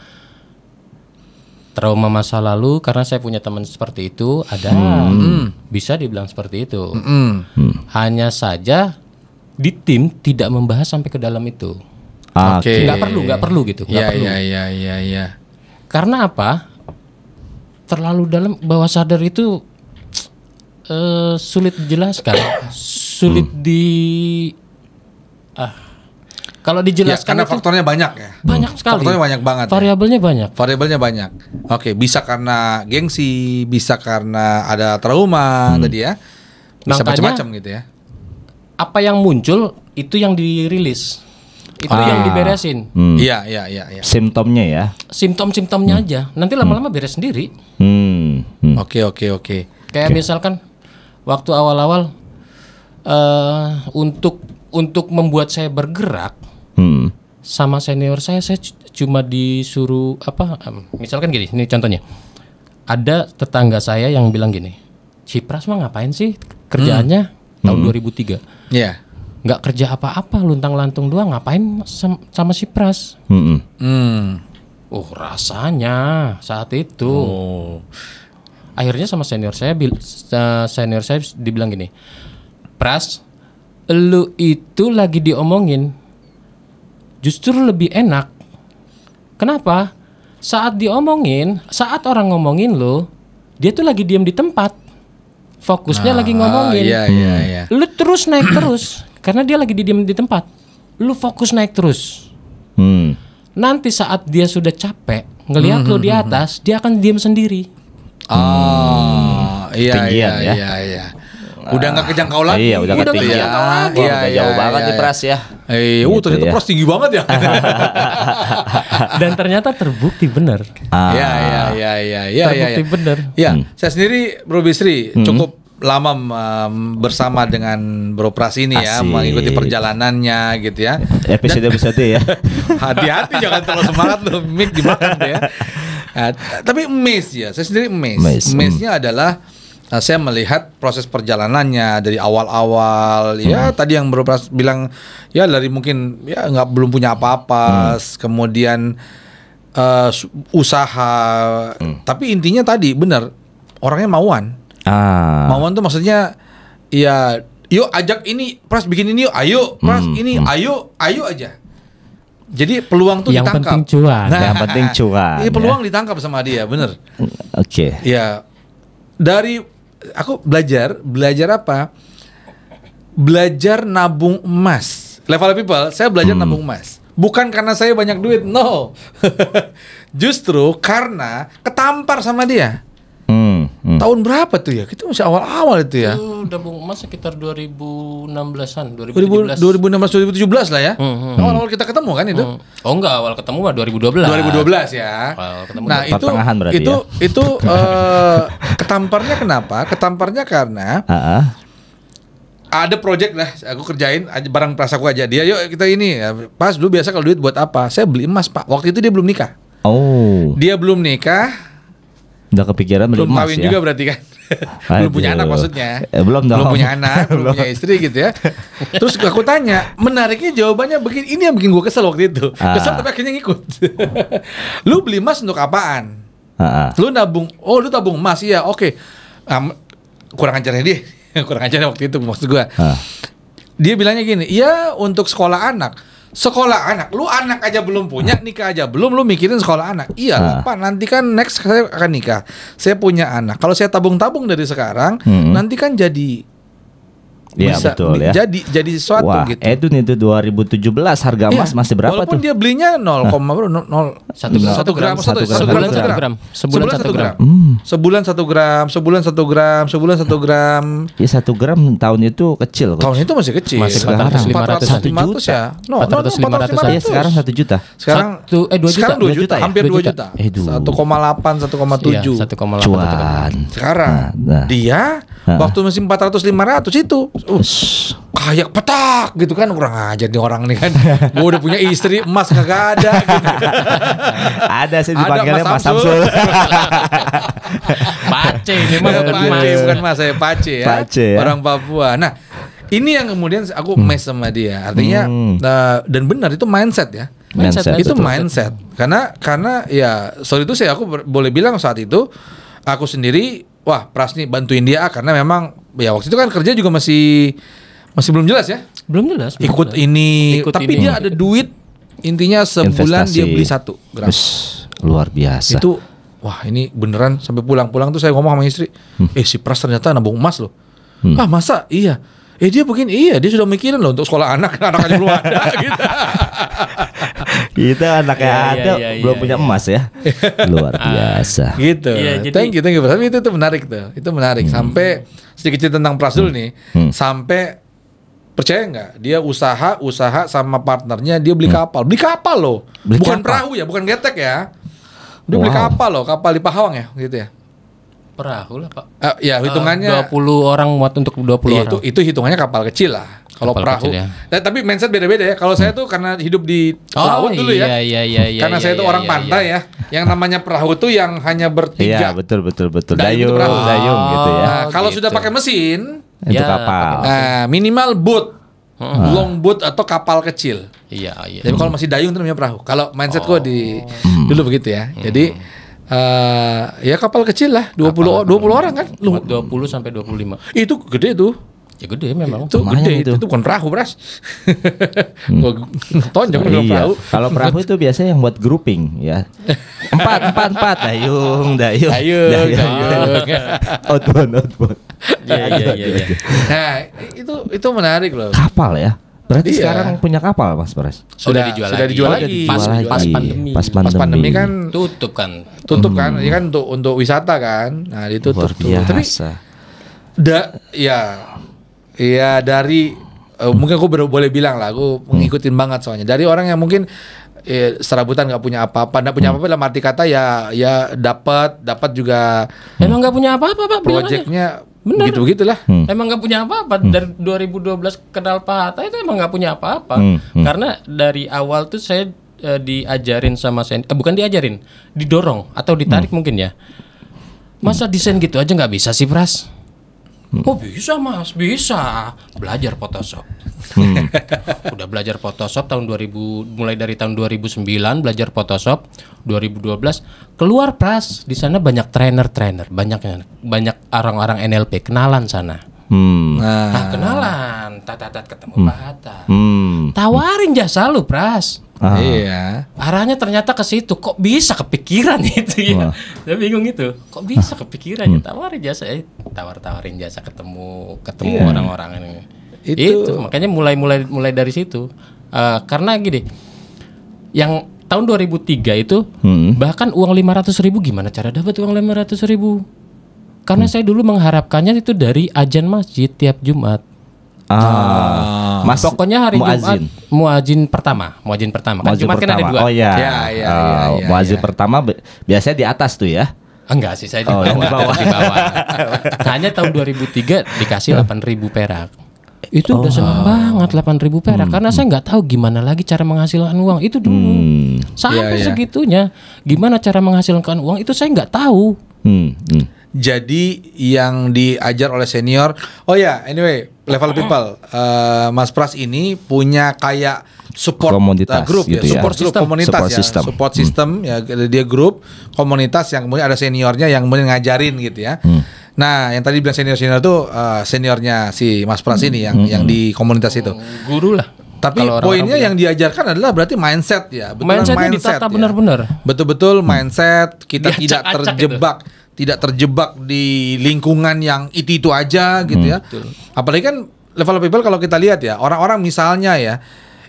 trauma masa lalu, karena saya punya teman seperti itu ada, bisa dibilang seperti itu. Hanya saja di tim tidak membahas sampai ke dalam itu. Nggak perlu gitu. Iya. Karena apa? Terlalu dalam, bawah sadar itu sulit dijelaskan, kalau dijelaskan karena faktornya banyak ya. Banyak sekali. Faktornya banyak banget. Variabelnya banyak. Bisa karena gengsi, bisa karena ada trauma tadi ya. Bisa macam-macam gitu ya. Apa yang muncul itu yang dirilis. Itu yang diberesin. Iya. Simptomnya ya. Simptom-simptomnya aja. Nanti lama-lama beres sendiri. Oke. Kayak misalkan waktu awal-awal untuk membuat saya bergerak sama senior saya cuma disuruh misalkan gini, ini contohnya. Ada tetangga saya yang bilang gini, si Pras mah ngapain sih kerjaannya tahun 2003? Iya. Nggak kerja apa-apa, luntang-lantung doang, ngapain sama si Pras? Rasanya saat itu. Akhirnya sama senior saya dibilang gini, Pras, lu itu lagi diomongin justru lebih enak. Kenapa? Saat orang ngomongin lu, dia tuh lagi diam di tempat, fokusnya lagi ngomongin. Iya. Lu terus naik terus. Karena dia lagi diam di tempat, lu fokus naik terus. Nanti saat dia sudah capek ngelihat lu di atas, dia akan diam sendiri. Iya. Udah nggak kejangkau lagi. Iya, udah ketinggian. Udah jauh banget nih Pras ya. Ternyata Pras tinggi banget ya. Dan ternyata terbukti benar. Iya. Terbukti benar. Ya, saya sendiri Bro Bisri cukup lama bersama dengan Bro Pras ini ya, mengikuti perjalanannya gitu ya. Episode ya. Hati-hati jangan terlalu semangat loh, mic dimakan deh ya. Tapi amazed ya, saya sendiri amazed. Amazed-nya adalah saya melihat proses perjalanannya dari awal-awal ya tadi yang bilang ya dari mungkin ya belum punya apa-apa, kemudian usaha, tapi intinya tadi benar orangnya mauan. Mauan tuh maksudnya ya yuk ajak ini Pras bikin ini yuk, ayo Pras ini ayo aja. Jadi peluang tuh yang ditangkap. Penting cuan. Yang penting cuan. Peluang ditangkap sama dia, bener. Oke. Ya dari aku belajar apa? Belajar nabung emas. Level people, saya belajar nabung emas. Bukan karena saya banyak duit, no. Justru karena ketampar sama dia. Tahun berapa tuh ya? Kita masih awal-awal itu ya. Itu nabung emas sekitar 2016-an, 2016 2017 lah ya. Awal-awal kita ketemu kan itu? Oh enggak, awal ketemu mah 2012. 2012 ya. Nah, itu ketamparnya kenapa? Ketamparnya karena ada project lah, aku kerjain barang prasaku aja. Dia yuk kita ini ya, Pas dulu biasa kalau duit buat apa? Saya beli emas, Pak. Waktu itu dia belum nikah. Dia belum nikah. Udah kepikiran beli emas kawin ya? juga berarti kan. Belum punya anak maksudnya. Belum punya anak, belum punya istri gitu ya. Terus aku tanya, menariknya jawabannya begini, ini yang bikin gue kesel waktu itu. Kesel tapi akhirnya ngikut. Lu beli emas untuk apaan? Lu lu tabung emas, iya oke. Kurang ajarnya dia. Kurang ajarnya waktu itu maksud gue. Dia bilangnya gini, iya untuk sekolah anak. Sekolah anak, lu anak aja belum punya, nikah aja belum, lu mikirin sekolah anak. Iya, Pak, nanti kan next saya akan nikah. Saya punya anak. Kalau saya tabung-tabung dari sekarang, nanti kan jadi bisa, betul ya. Jadi sesuatu. Wah, gitu. Itu 2017 harga emas masih berapa walaupun tuh? Dia belinya 1 gram. Sebulan 1 gram. Ya 1 gram tahun itu kecil. Tahun itu masih kecil. Masih 400-500 ya. 400-500 ya. Sekarang 1 juta. Sekarang 2 juta. Hampir 2 juta. 1,8, 1,7. Cuan. Sekarang dia waktu masih 400-500 itu kayak petak gitu kan, kurang ajar nih orang nih kan. Gue udah punya istri, emas kagak ada gitu. Ada sih dipanggilnya Mas Samsul. Pace ini mah bukan Mas, saya Pace ya. Ya. Orang Papua. Nah, ini yang kemudian aku mes sama dia. Artinya dan benar itu mindset ya. Itu mindset. Karena ya soal itu aku boleh bilang saat itu aku sendiri Pras nih bantuin dia karena memang ya waktu itu kan kerja juga masih belum jelas ya. Belum jelas. Ikut tapi dia ada duit, intinya sebulan investasi. Dia beli 1 gram. Luar biasa. Itu ini beneran sampai pulang-pulang tuh saya ngomong sama istri, si Pras ternyata nabung emas loh. Masa? Iya. Dia begini, dia sudah mikirin loh untuk sekolah anak aja belum ada gitu. Kita anaknya ada belum punya emas ya. Luar biasa. Gitu. Thank you. Tapi itu menarik tuh. Itu menarik. Sampai sedikit cerita tentang Pras dulu nih. Sampai percaya nggak? Dia usaha sama partnernya dia beli kapal. Beli kapal loh. Bukan perahu ya, bukan getek ya. Dia beli kapal loh, kapal di Pahawang ya, gitu ya. Perahu lah Pak. Ya hitungannya 20 orang muat untuk 20 orang. Itu hitungannya kapal kecil lah. Kalau perahu. Ya. Tapi mindset beda-beda ya. Kalau saya tuh karena hidup di laut dulu ya. Iya. Karena saya tuh orang pantai ya. Yang namanya perahu tuh yang hanya bertiga. Iya, betul. Dayung gitu ya. Nah, kalau sudah pakai mesin, itu kapal. Minimal boat. Long boat atau kapal kecil. Iya. Tapi kalau masih dayung itu namanya perahu. Kalau mindset gua dulu begitu ya. Jadi ya kapal kecil lah, 20 orang kan? 20 sampai 25. Itu gede tuh. Ya gede memang. Itu gede itu bukan perahu, Bras. Tonjok dengan perahu. Kalau perahu itu biasanya yang buat grouping ya. 4 dayung. Outbound. Iya. Nah, itu menarik loh. Kapal ya. Berarti sekarang punya kapal Mas Pras? Sudah dijual lagi. Pas pandemi kan tutup kan. Ya kan untuk wisata kan. Nah, ditutup tuh. Tapi ya dari mungkin aku boleh bilang lah, aku ngikutin banget soalnya. Dari orang yang mungkin serabutan nggak punya apa-apa, dalam arti kata ya dapat juga. Emang nggak punya apa-apa Pak? Proyeknya begitu-begitulah. Emang nggak punya apa-apa. Dari 2012 kenal Pak Hatta itu emang nggak punya apa-apa. Karena dari awal tuh saya diajarin sama bukan diajarin, didorong atau ditarik mungkin ya. Masa desain gitu aja nggak bisa sih Pras? Oh bisa Mas, bisa belajar Photoshop. Udah belajar Photoshop mulai dari tahun 2009 belajar Photoshop, 2012 keluar Pras, di sana banyak trainer, banyak orang-orang NLP, kenalan sana. Nah, kenalan, ketemu Pak Hatta. Tawarin jasa lu Pras. Iya. Arahnya ternyata ke situ. Kok bisa kepikiran itu ya? Saya bingung itu. Kok bisa kepikirannya tawarin jasa, tawarin jasa ketemu orang-orang ini. Itu makanya mulai dari situ. Karena gini, yang tahun 2003 itu bahkan uang 500.000 gimana cara dapat uang 500.000? Karena saya dulu mengharapkannya itu dari ajan masjid tiap Jumat. Mas, pokoknya hari Jumat muazin pertama. Kan Jumat kan ada 2. Oh iya. Muazin pertama biasanya di atas tuh ya. Enggak sih, saya di bawah. Hanya tahun 2003 dikasih 8.000 perak. Itu udah senang banget 8.000 perak karena saya nggak tahu gimana lagi cara menghasilkan uang itu dulu. Sampai segitunya. Gimana cara menghasilkan uang itu saya nggak tahu. Jadi yang diajar oleh senior, anyway, level people, Mas Pras ini punya kayak support group gitu ya, support system ya, dia grup komunitas yang kemudian ada seniornya yang kemudian ngajarin gitu ya. Nah, yang tadi bilang senior itu seniornya si Mas Pras ini yang di komunitas itu. Guru lah. Tapi poinnya yang diajarkan adalah berarti mindset ya, mindsetnya ditata benar-benar. Betul-betul mindset kita tidak terjebak di lingkungan yang itu aja gitu ya. Betul. Apalagi kan level people kalau kita lihat ya, orang-orang misalnya ya,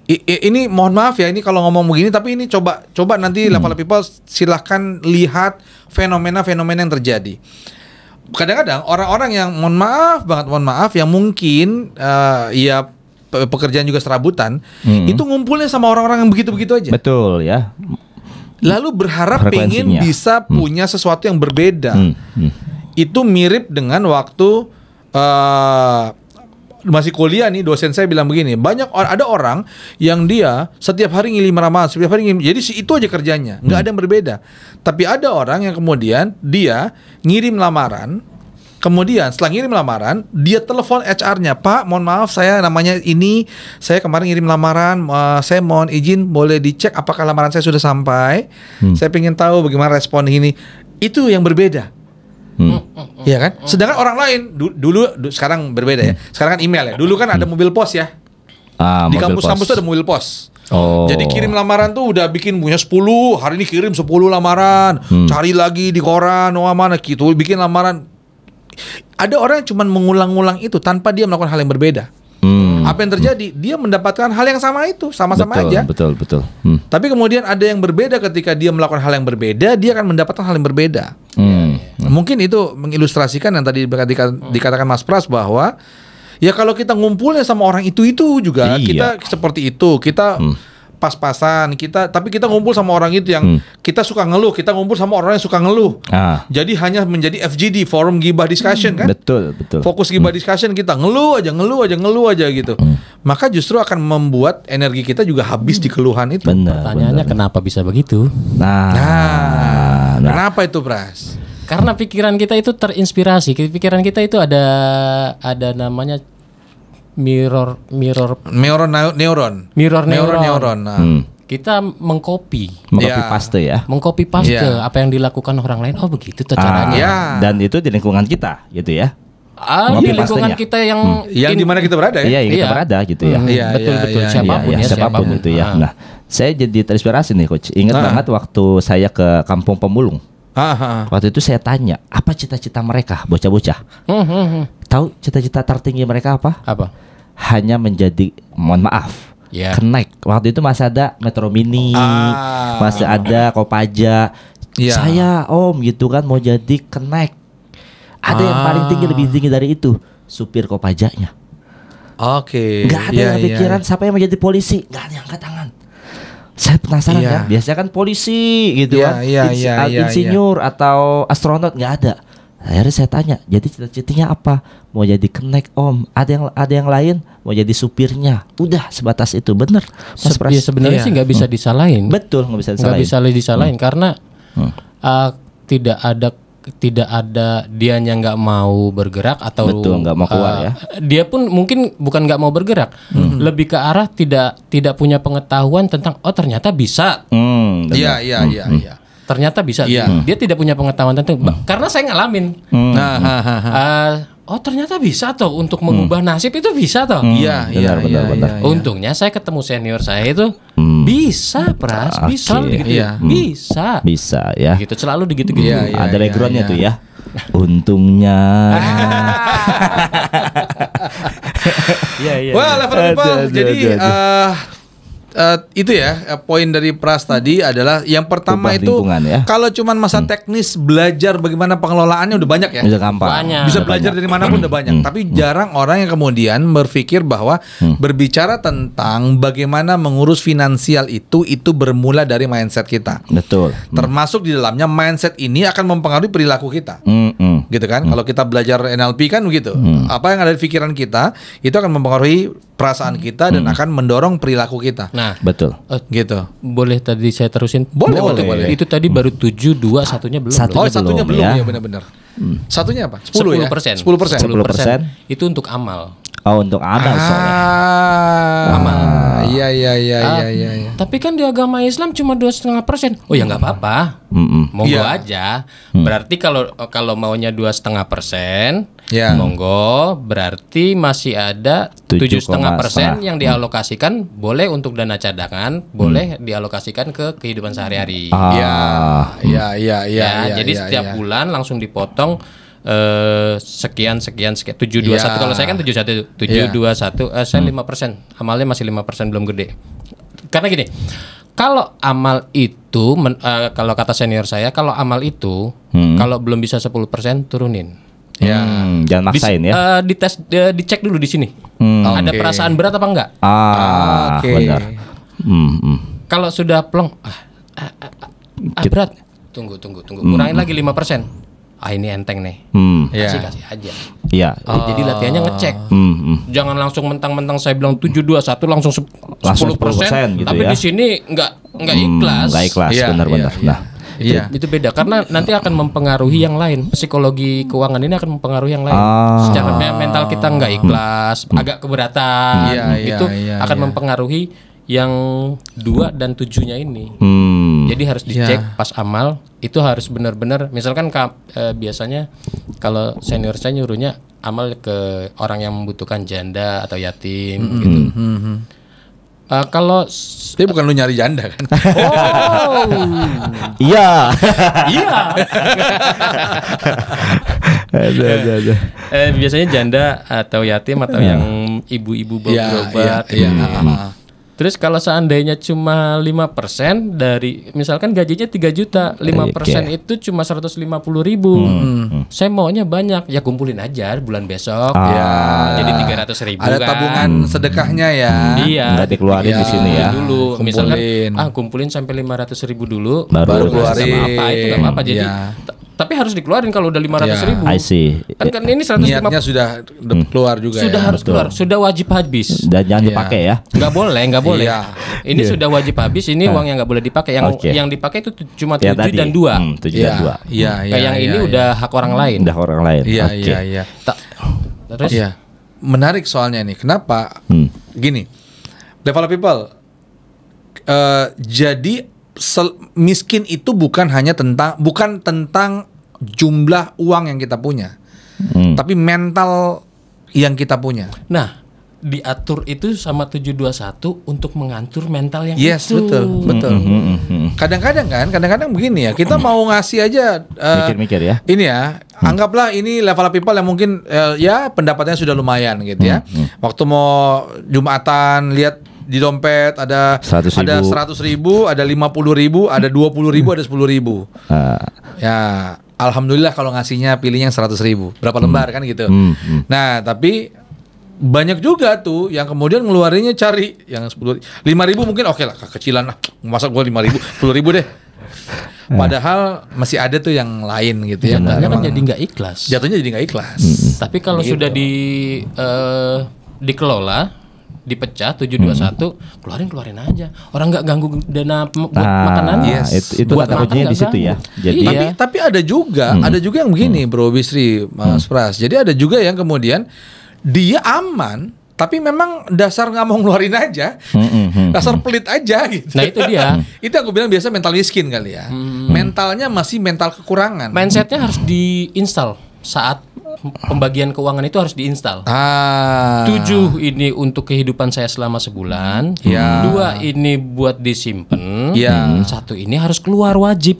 ini mohon maaf ya, ini kalau ngomong begini, tapi ini coba nanti level people silahkan lihat fenomena-fenomena yang terjadi. Kadang-kadang orang-orang yang mohon maaf yang mungkin ya pekerjaan juga serabutan, itu ngumpulnya sama orang-orang yang begitu-begitu aja. Betul ya. Lalu berharap pengen bisa punya sesuatu yang berbeda. Itu mirip dengan waktu masih kuliah nih, dosen saya bilang begini, ada orang yang dia setiap hari ngirim ramalan, jadi itu aja kerjanya, nggak ada yang berbeda. Tapi ada orang yang kemudian dia ngirim lamaran, kemudian setelah ngirim lamaran, dia telepon HR-nya, Pak, mohon maaf saya namanya ini, saya kemarin ngirim lamaran, saya mohon izin boleh dicek apakah lamaran saya sudah sampai, saya pengen tahu bagaimana respon ini. Itu yang berbeda. Iya kan? Sedangkan orang lain dulu sekarang berbeda ya. Sekarang kan email ya. Dulu kan ada mobil pos ya. Di kampus-kampus tuh ada mobil pos. Jadi kirim lamaran tuh udah bikin punya 10, hari ini kirim 10 lamaran, cari lagi di koran, mana gitu, bikin lamaran. Ada orang yang cuma mengulang-ulang itu tanpa dia melakukan hal yang berbeda. Apa yang terjadi? Dia mendapatkan hal yang sama itu, sama-sama aja. Betul. Tapi kemudian ada yang berbeda ketika dia melakukan hal yang berbeda, dia akan mendapatkan hal yang berbeda. Mungkin itu mengilustrasikan yang tadi dikatakan Mas Pras bahwa ya kalau kita ngumpulnya sama orang itu juga kita seperti itu, kita pas-pasan tapi kita ngumpul sama orang itu yang kita suka ngeluh, kita ngumpul sama orang yang suka ngeluh. Jadi hanya menjadi FGD, forum gibah discussion kan? Betul. Fokus gibah discussion, kita ngeluh aja gitu. Maka justru akan membuat energi kita juga habis di keluhan itu. Pertanyaannya kenapa bisa begitu? Nah, kenapa itu, Pras? Karena pikiran kita itu terinspirasi. Pikiran kita itu ada namanya mirror neuron. Kita mengcopy paste ya. Mengcopy paste apa yang dilakukan orang lain. Oh begitu caranya. Dan itu di lingkungan kita gitu ya. Di lingkungan kita yang di mana kita berada ya. Iya, yang kita berada gitu ya. Betul. Siapapun gitu ya. Nah, saya jadi terinspirasi nih Coach. Ingat banget waktu saya ke Kampung Pemulung. Waktu itu saya tanya, apa cita-cita mereka, bocah-bocah? Tahu cita-cita tertinggi mereka apa? Hanya menjadi, mohon maaf, Connect. Waktu itu masih ada Metro Mini, masih ada Kopaja. Saya gitu kan mau jadi Connect. Ada yang paling tinggi, lebih tinggi dari itu, supir Kopajanya. Gak ada yang pikiran siapa yang menjadi polisi, gak ada yang angkat tangan. Saya penasaran kan, biasanya kan polisi gitu kan, insinyur atau astronot, nggak ada. Akhirnya saya tanya, jadi cita-citanya apa? Mau jadi Connect Om, ada yang lain mau jadi supirnya. Udah sebatas itu, bener. Mas Pras. Sebenarnya sih nggak bisa disalahin. Betul, nggak bisa disalahin. Karena tidak ada tidak ada dianya nggak mau bergerak atau betul nggak mau keluar ya. Dia pun mungkin bukan nggak mau bergerak, lebih ke arah tidak punya pengetahuan tentang ternyata bisa. Iya. Ternyata bisa. Dia tidak punya pengetahuan tentang karena saya ngalamin. Ternyata bisa toh untuk mengubah nasib itu bisa toh. Iya. Untungnya saya ketemu senior saya itu bisa Pras, bisa gitu. Bisa ya. Gitu selalu gitu-gitu. Ada backgroundnya tuh ya. Untungnya. Well, level people. Jadi itu ya poin dari Pras tadi adalah yang pertama itu ya. Kalau cuman masa teknis belajar bagaimana pengelolaannya udah banyak ya. Bisa belajar dari manapun udah banyak. Tapi jarang orang yang kemudian berpikir bahwa berbicara tentang bagaimana mengurus finansial itu bermula dari mindset kita. Betul. Termasuk di dalamnya mindset ini akan mempengaruhi perilaku kita. Gitu kan? Kalau kita belajar NLP kan begitu. Apa yang ada di pikiran kita itu akan mempengaruhi perasaan kita dan akan mendorong perilaku kita. Nah, betul. Gitu. Boleh tadi saya terusin? Boleh. Itu tadi baru 7, 2, satunya belum. Satunya belum ya benar-benar. Satunya apa? 10 ya? 10%. 10%. Itu untuk amal. Untuk amal soalnya. Amal. Iya. Tapi kan di agama Islam cuma 2,5%. Oh ya nggak apa-apa. Monggo aja. Berarti kalau maunya 2,5%, monggo. Berarti masih ada 7,5% yang dialokasikan boleh untuk dana cadangan, boleh dialokasikan ke kehidupan sehari-hari. Iya. Jadi setiap bulan langsung dipotong sekian 721. Kalau saya kan 721 saya 5%. Amalnya masih 5%, belum gede. Karena gini, kalau amal itu kalau kata senior saya, kalau amal itu kalau belum bisa 10% turunin. Jangan maksain ya. Dites, dicek dulu di sini. Ada perasaan berat apa enggak? Benar. Kalau sudah plong, berat. Tunggu. Kurangin lagi 5%. Ini enteng nih. Kasih aja. Iya. Jadi latihannya ngecek. Jangan langsung mentang-mentang saya bilang 721 langsung 10%. Gitu tapi ya. Di sini enggak ikhlas. Enggak ikhlas, benar-benar. Itu beda karena nanti akan mempengaruhi yang lain. Psikologi keuangan ini akan mempengaruhi yang lain. Secara mental kita enggak ikhlas, agak keberatan. Itu akan mempengaruhi yang 2 dan 7-nya ini. Jadi harus dicek pas amal itu harus benar-benar. Misalkan biasanya kalau senior saya nyuruhnya amal ke orang yang membutuhkan, janda atau yatim gitu. Kalau tapi bukan lu nyari janda kan? Iya. Ada. Biasanya janda atau yatim atau yang ibu-ibu berobat. Terus kalau seandainya cuma 5% dari misalkan gajinya 3 juta, 5% itu cuma 150.000. Saya maunya banyak, ya kumpulin aja bulan besok. Jadi 300.000. Ada tabungan sedekahnya ya. Iya. Nggak dikeluarin di sini ya. Dulu misalkan kumpulin sampai 500.000 dulu, baru keluarin. Itu nggak apa-apa. Jadi tapi harus dikeluarin kalau udah 500.000. I see. Kan ini 150. Niatnya sudah keluar juga. Sudah harus keluar, sudah wajib habis. Dan jangan dipakai ya. Nggak boleh. Ini sudah wajib habis. Ini uang yang nggak boleh dipakai. Yang dipakai itu cuma 7 dan 2. 7 dan 2. Yang ini udah hak orang lain. Udah orang lain. Iya. Terus menarik soalnya nih. Kenapa? Gini, level people. Jadi miskin itu bukan tentang jumlah uang yang kita punya, tapi mental yang kita punya. Nah, diatur itu sama 721 untuk mengatur mental yang itu. Betul. Kadang-kadang begini ya, kita mau ngasih aja mikir-mikir ya. Ini ya, anggaplah ini level people yang mungkin pendapatannya sudah lumayan gitu ya. Waktu mau Jumatan lihat di dompet ada 100.000, ada 50.000, ada 20.000, ada 10.000. Ya, alhamdulillah kalau ngasihnya pilihnya yang 100.000. Berapa lembar kan gitu. Nah, tapi banyak juga tuh yang kemudian ngeluarinnya cari yang 5.000 mungkin oke lah, kekecilan lah. Masa gua 5.000, 10.000 deh. Padahal masih ada tuh yang lain gitu ya. Jatuhnya kan jadi nggak ikhlas. Jatuhnya jadi nggak ikhlas. Tapi kalau sudah dikelola, dipecah 721, keluarin aja. Orang nggak ganggu dana buat makanan. Itu kata kuncinya di situ ya. Jadi tapi ada juga yang begini, Bro Bisri, Mas Pras. Jadi ada juga yang kemudian dia aman, tapi memang dasar nggak mau ngeluarin aja, dasar pelit aja gitu. Nah itu dia. Itu aku bilang biasa mental miskin kali ya. Mentalnya masih mental kekurangan. Mindsetnya harus diinstal saat pembagian keuangan itu harus diinstal. 7 ini untuk kehidupan saya selama sebulan. 2 ini buat disimpan. 1 ini harus keluar wajib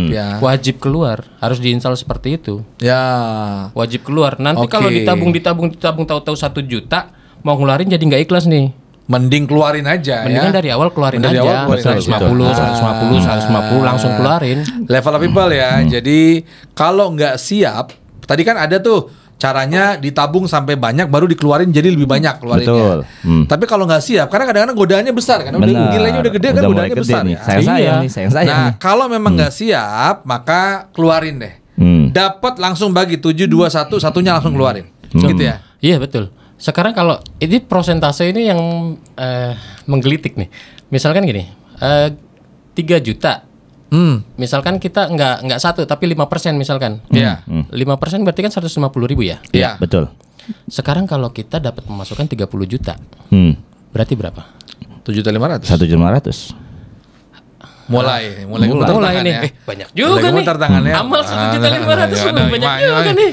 ya. Wajib keluar, harus diinstal seperti itu. Wajib keluar. Nanti kalau ditabung tahu-tahu 1 juta mau ngeluarin jadi nggak ikhlas nih. Mending keluarin aja. Mendingan dari awal keluarin aja. 150 langsung keluarin. Level up people ya. Jadi kalau nggak siap, tadi kan ada tuh caranya ditabung sampai banyak baru dikeluarin jadi lebih banyak keluarinnya. Tapi kalau nggak siap, karena kadang-kadang godaannya besar kan, nilainya udah gede kan, godaannya besar nih. Sayang. Nah kalau memang nggak siap, maka keluarin deh. Dapat langsung bagi 721, satunya langsung keluarin. Gitu ya. Iya betul. Sekarang kalau ini persentase ini yang menggelitik nih. Misalkan gini, 3 juta. Misalkan kita nggak 1 tapi 5% misalkan. 5% berarti kan 150.000 ya? Iya, betul. Sekarang kalau kita dapat pemasukan 30 juta. Berarti berapa? 7.500. 1.500. Mulai nih. Banyak juga nih. Amal 1.500.000 banyak juga nih.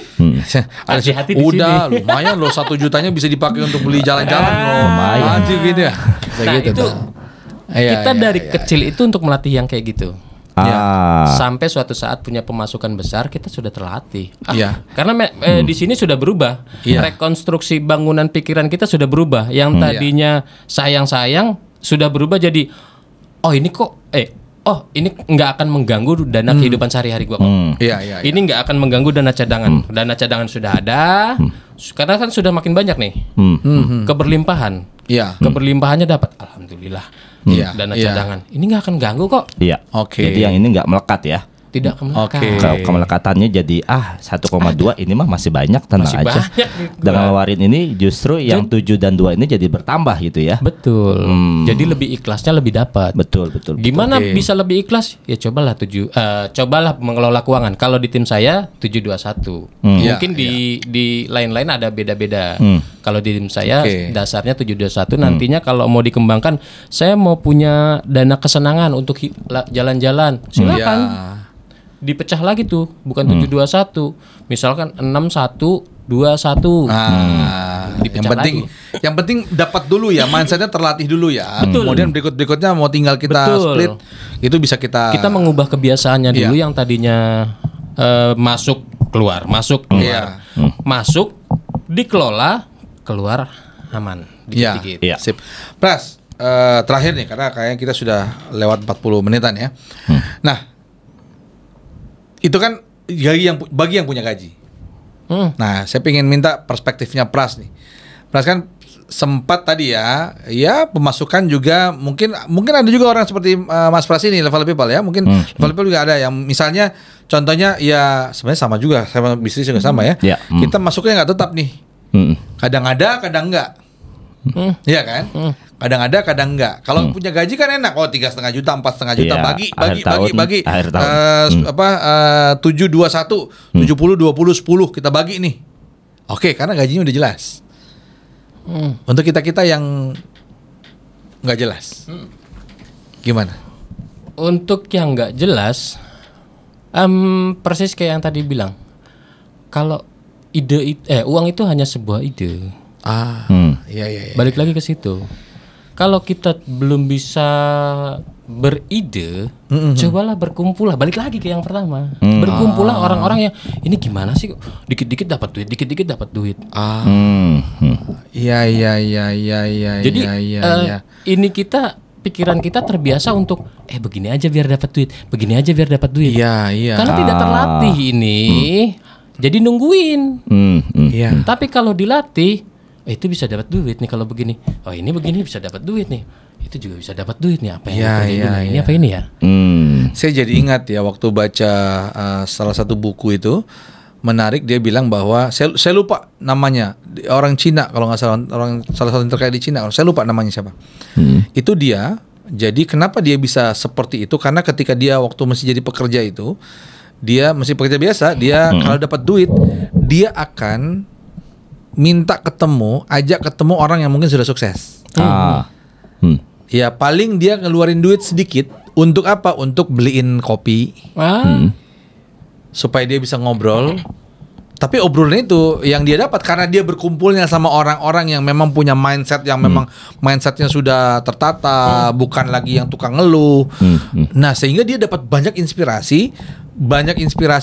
Hati-hati di sini. Udah lumayan loh, 1 jutanya bisa dipakai untuk beli jalan-jalan loh. Lumayan. Gitu ya. Nah itu kita dari kecil itu untuk melatih yang kayak gitu. Sampai suatu saat punya pemasukan besar kita sudah terlatih. Karena di sini sudah berubah. Rekonstruksi bangunan pikiran kita sudah berubah. Yang tadinya sayang-sayang sudah berubah jadi ini nggak akan mengganggu dana kehidupan sehari-hari gua kok. Ini nggak akan mengganggu dana cadangan. Dana cadangan sudah ada. Karena kan sudah makin banyak nih. Keberlimpahan. Keberlimpahannya dapat, alhamdulillah. Dana cadangan. Ini nggak akan ganggu kok. Jadi yang ini nggak melekat ya. Tidak melekat. Kemelekatannya jadi 1,2 ini mah masih banyak, tenang masih aja. Dengan ngeluarin ini justru yang 7 dan 2 ini jadi bertambah gitu ya. Betul. Jadi lebih ikhlasnya lebih dapat. Betul. Gimana bisa lebih ikhlas? Ya cobalah cobalah mengelola keuangan. Kalau di tim saya 721. Mungkin di lain-lain ada beda-beda. Kalau di tim saya dasarnya 721. Nantinya kalau mau dikembangkan, saya mau punya dana kesenangan untuk jalan-jalan. Silakan. Dipecah lagi tuh, bukan 721. Misalkan 6121. Yang penting dapat dulu ya, mindsetnya terlatih dulu ya. Kemudian berikutnya mau tinggal kita split, itu bisa kita mengubah kebiasaannya dulu yang tadinya masuk keluar, masuk dikelola, keluar aman. Dikit-dikit. Sip. Pras, terakhir nih karena kayaknya kita sudah lewat 40 menitan ya. Nah, itu kan bagi yang punya gaji. Nah, saya pengen minta perspektifnya Pras nih. Pras kan sempat tadi ya pemasukan juga mungkin ada juga orang seperti Mas Pras ini level people ya. Mungkin level people juga ada yang misalnya contohnya ya sebenarnya sama juga sama bisnis juga sama ya. Kita masuknya nggak tetap nih. Kadang ada, kadang enggak. Iya kan? Kadang ada, kadang enggak. Kalau punya gaji kan enak. 3,5 juta, 4,5 juta bagi 721, 70, 20, 10 kita bagi nih. Oke, karena gajinya udah jelas. Untuk kita yang nggak jelas, gimana? Untuk yang nggak jelas, persis kayak yang tadi bilang. Kalau uang itu hanya sebuah ide. Iya. Balik lagi ke situ. Kalau kita belum bisa beride, cobalah berkumpullah. Balik lagi ke yang pertama. Berkumpullah orang-orang yang ini gimana sih? Dikit-dikit dapat duit. Iya. Jadi ini pikiran kita terbiasa untuk begini aja biar dapat duit, begini aja biar dapat duit. Iya. Karena tidak terlatih ini, jadi nungguin. Tapi kalau dilatih, itu bisa dapat duit nih kalau begini. Ini begini bisa dapat duit nih. Itu juga bisa dapat duit nih. Apa yang ini apa ini ya? Saya jadi ingat ya waktu baca salah satu buku itu menarik, dia bilang bahwa saya lupa namanya, orang Cina kalau nggak salah, salah satu yang terkait di Cina, saya lupa namanya siapa. Itu dia. Jadi kenapa dia bisa seperti itu? Karena ketika dia waktu masih jadi pekerja itu, dia masih pekerja biasa, dia kalau dapat duit, dia akan minta ajak ketemu orang yang mungkin sudah sukses. Ya paling dia ngeluarin duit sedikit untuk apa? Untuk beliin kopi. Supaya dia bisa ngobrol. Tapi obrolan itu yang dia dapat karena dia berkumpulnya sama orang-orang yang memang punya mindset yang memang mindsetnya sudah tertata, bukan lagi yang tukang ngeluh. Nah, sehingga dia dapat banyak inspirasi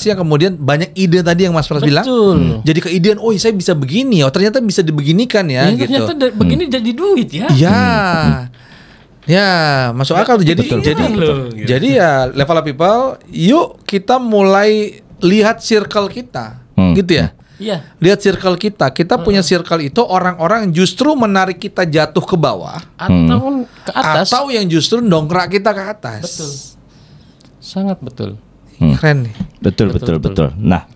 yang kemudian banyak ide tadi yang Mas Pras bilang. Jadi keidean, oh saya bisa begini, oh ternyata bisa dibeginikan ya, gitu. Ternyata begini jadi duit ya. Ya. Ya, masuk akal tuh. Jadi ya level up people, yuk kita mulai lihat circle kita. Gitu ya. Iya. Lihat circle kita. Kita punya circle itu orang-orang yang justru menarik kita jatuh ke bawah atau ke atas. Atau yang justru dongkrak kita ke atas. Betul. Sangat betul. Keren nih. Betul. Nah,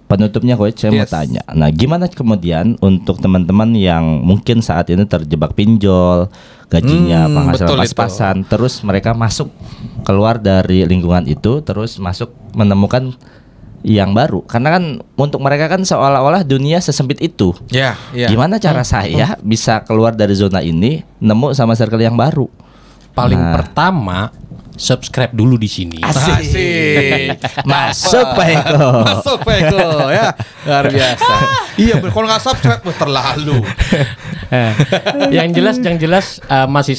penutupnya Coach, saya mau tanya. Nah, gimana kemudian untuk teman-teman yang mungkin saat ini terjebak pinjol, gajinya penghasilan pas-pasan, terus mereka keluar dari lingkungan itu, terus masuk menemukan yang baru. Karena kan untuk mereka kan seolah-olah dunia sesempit itu. Gimana cara saya bisa keluar dari zona ini, nemu sama circle yang baru? Paling pertama, subscribe dulu di sini. Asik. Masuk Pak Eko. Ya, luar biasa. Iya, kalau nggak subscribe terlalu. Yang jelas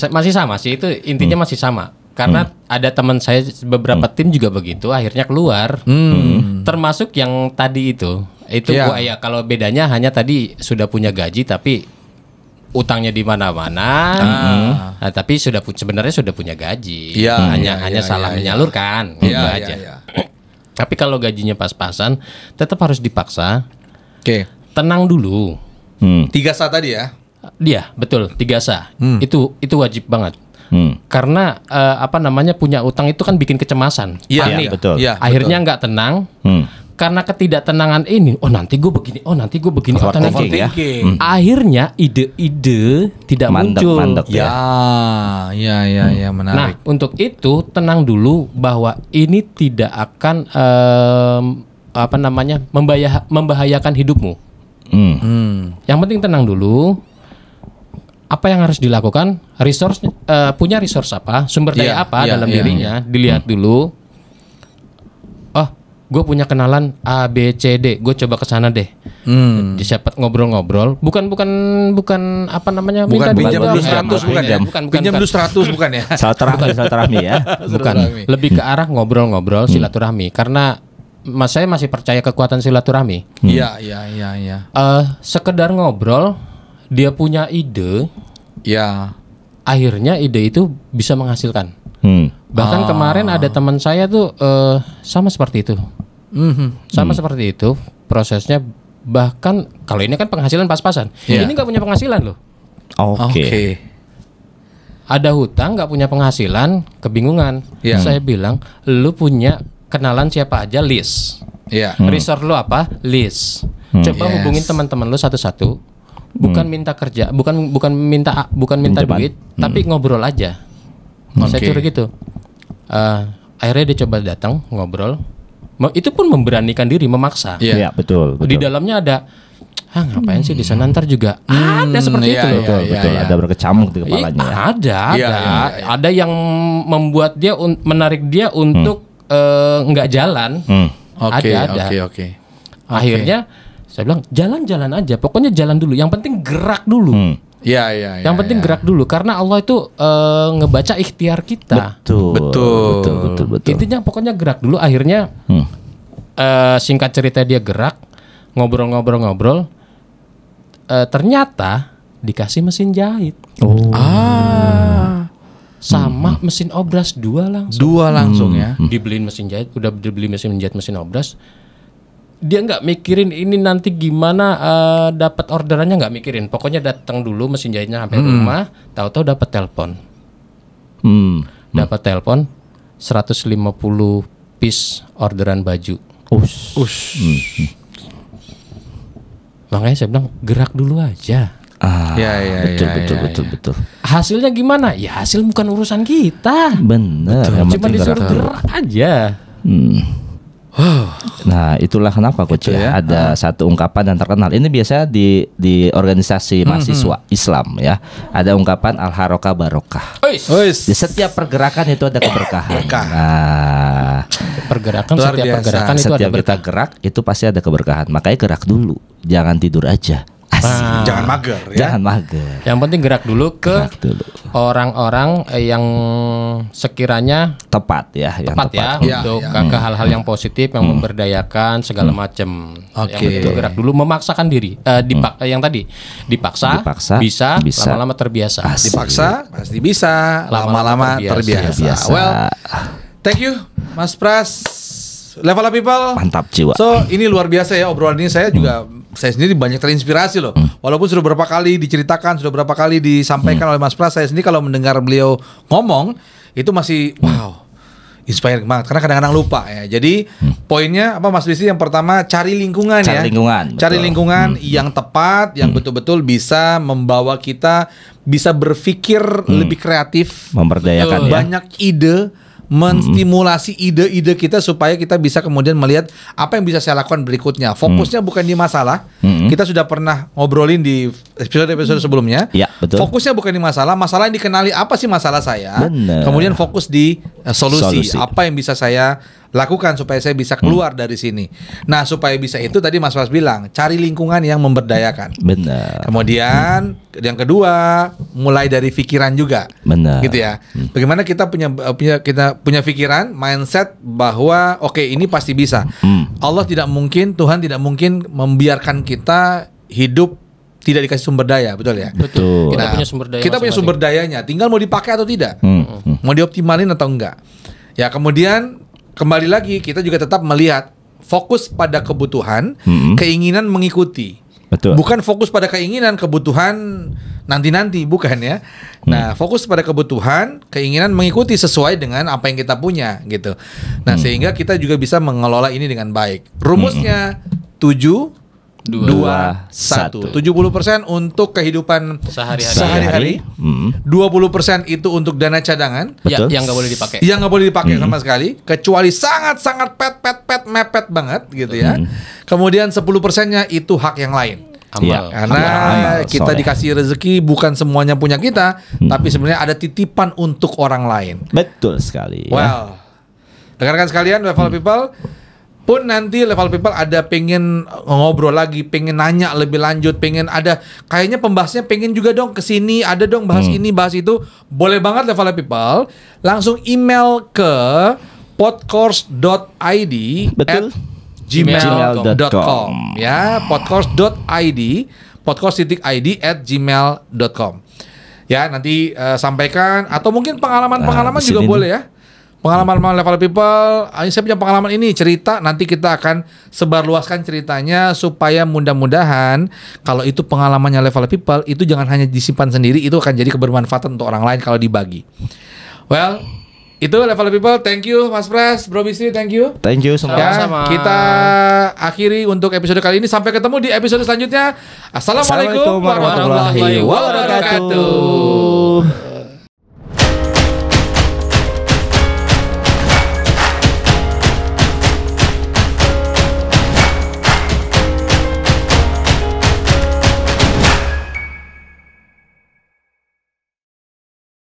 masih sama sih, itu intinya masih sama. Karena ada teman saya beberapa tim juga begitu, akhirnya keluar. Termasuk yang tadi itu ya kalau bedanya hanya tadi sudah punya gaji tapi utangnya di mana-mana. Nah, tapi sebenarnya sudah punya gaji. Hanya salah menyalurkan gitu aja. Tapi kalau gajinya pas-pasan tetap harus dipaksa. Tenang dulu. 3S tadi ya. Dia betul 3S. Itu wajib banget. Karena punya utang itu kan bikin kecemasan, panik. Akhirnya nggak tenang. Karena ketidaktenangan ini, nanti gue begini, akhirnya ide-ide tidak muncul. Ya, menarik. Nah, untuk itu tenang dulu bahwa ini tidak akan membahayakan hidupmu. Yang penting tenang dulu. Apa yang harus dilakukan? Punya resource apa? Sumber daya apa dalam dirinya? Dilihat dulu. Oh, gue punya kenalan A, B, C, D. Gue coba ke sana deh. Disiapet ngobrol-ngobrol. Bukan minta pinjam dulu 100 bukan. Pinjam dulu 100 bukan ya? Silaturahmi ya. Bukan. Lebih ke arah ngobrol-ngobrol, silaturahmi. Karena saya masih percaya kekuatan silaturahmi. Iya. Sekedar ngobrol, dia punya ide, akhirnya ide itu bisa menghasilkan. Bahkan kemarin ada teman saya tuh sama seperti itu, seperti itu prosesnya. Bahkan kalau ini kan penghasilan pas-pasan, ini nggak punya penghasilan loh. Oke. Ada hutang, nggak punya penghasilan, kebingungan. Saya bilang, lu punya kenalan siapa aja, list. Resort lu apa, list. Coba hubungin teman-teman lu satu-satu. Bukan minta kerja, bukan minta duit, tapi ngobrol aja. Saya curi gitu. Akhirnya dia coba datang ngobrol. Itu pun memberanikan diri, memaksa. Iya, betul. Di dalamnya ada, ngapain sih di sana, ntar juga ada seperti itu. Betul. Ada berkecamuk di kepalanya. Ada yang membuat dia menarik dia untuk nggak jalan. Ada. Akhirnya saya bilang jalan-jalan aja, pokoknya jalan dulu. Yang penting gerak dulu. Yang penting gerak dulu, karena Allah itu ngebaca ikhtiar kita. Betul. Intinya pokoknya gerak dulu. Akhirnya singkat cerita dia gerak, ngobrol. Ternyata dikasih mesin jahit. Sama mesin obras 2 langsung. Ya. Dibeliin mesin jahit, udah dibeli mesin jahit, mesin obras. Dia nggak mikirin ini nanti gimana dapat orderannya, nggak mikirin. Pokoknya datang dulu mesin jahitnya sampai rumah, tahu-tahu dapat telepon. Dapat telepon 150 piece orderan baju. Makanya saya bilang gerak dulu aja. Betul. Hasilnya gimana? Ya hasil bukan urusan kita. Bener. Cuma disuruh gerak aja. Nah, itulah kenapa Coach ya. Ada satu ungkapan yang terkenal. Ini biasanya di organisasi mahasiswa Islam ya. Ada ungkapan al-haroka barokah. Di setiap pergerakan itu ada keberkahan. Nah, setiap pergerakan itu ada kita gerak itu pasti ada keberkahan. Makanya gerak dulu, jangan tidur aja. Jangan mager ya. Jangan mager. Yang penting gerak dulu ke orang-orang yang sekiranya tepat ya, untuk ke hal-hal yang positif, yang memberdayakan segala macam. Yang penting gerak dulu, memaksakan diri. Yang tadi dipaksa bisa lama-lama terbiasa. Dipaksa pasti bisa, lama-lama terbiasa. Well, thank you Mas Pras. Level Up People. Mantap jiwa. So ini luar biasa ya obrolan ini. Saya juga saya sendiri banyak terinspirasi loh. Walaupun sudah berapa kali diceritakan, sudah berapa kali disampaikan oleh Mas Pras, saya sendiri kalau mendengar beliau ngomong itu masih wow, inspiring banget. Karena kadang-kadang lupa ya. Jadi poinnya apa Mas Rizky? Yang pertama cari lingkungan ya. Cari lingkungan yang tepat, yang betul-betul bisa membawa kita bisa berpikir lebih kreatif, memberdayakan banyak ide, menstimulasi ide-ide kita supaya kita bisa kemudian melihat apa yang bisa saya lakukan berikutnya. Fokusnya bukan di masalah. Kita sudah pernah ngobrolin di episode sebelumnya. Ya, betul. Fokusnya bukan di masalah yang dikenali apa sih masalah saya. Bener. Kemudian fokus di solusi. Apa yang bisa saya lakukan supaya saya bisa keluar dari sini. Nah, supaya bisa itu tadi Mas bilang, cari lingkungan yang memberdayakan. Benar. Kemudian yang kedua, mulai dari pikiran juga. Benar. Gitu ya. Bagaimana kita punya pikiran, mindset bahwa oke, ini pasti bisa. Allah tidak mungkin, Tuhan tidak mungkin membiarkan kita hidup tidak dikasih sumber daya, betul ya? Betul. Nah, kita punya sumber dayanya, tinggal mau dipakai atau tidak. Mau dioptimalin atau enggak. Ya, kemudian kembali lagi kita juga tetap melihat fokus pada kebutuhan, keinginan mengikuti. Betul. Bukan fokus pada keinginan, kebutuhan nanti-nanti, bukan ya. Nah, fokus pada kebutuhan, keinginan mengikuti sesuai dengan apa yang kita punya gitu. Nah, sehingga kita juga bisa mengelola ini dengan baik. Rumusnya 7-2-1. 70% untuk kehidupan sehari-hari. 20% itu untuk dana cadangan. Betul. Yang nggak boleh dipakai. Yang nggak boleh dipakai sama sekali, kecuali sangat-sangat mepet banget gitu ya. Kemudian 10%-nya itu hak yang lain. Amal. Karena kita dikasih rezeki bukan semuanya punya kita, tapi sebenarnya ada titipan untuk orang lain. Betul sekali. Well, dengarkan sekalian Level People. Pun nanti Level People ada pengen ngobrol lagi, pengen nanya lebih lanjut, pengen ada kayaknya pembahasnya pengen juga dong kesini, ada dong bahas ini, bahas itu, boleh banget Level People langsung email ke podcourse.id @gmail.com ya, podcourse.id podcourse.id@gmail.com ya, nanti sampaikan atau mungkin pengalaman juga boleh ya. Pengalaman Level People, saya punya pengalaman ini, cerita, nanti kita akan sebarluaskan ceritanya supaya mudah-mudahan kalau itu pengalamannya Level People itu jangan hanya disimpan sendiri, itu akan jadi kebermanfaatan untuk orang lain kalau dibagi. Well, itu Level People, thank you Mas Pras, Bro Bisri, thank you. Thank you semua. Ya, kita akhiri untuk episode kali ini, sampai ketemu di episode selanjutnya. Assalamualaikum warahmatullahi wabarakatuh.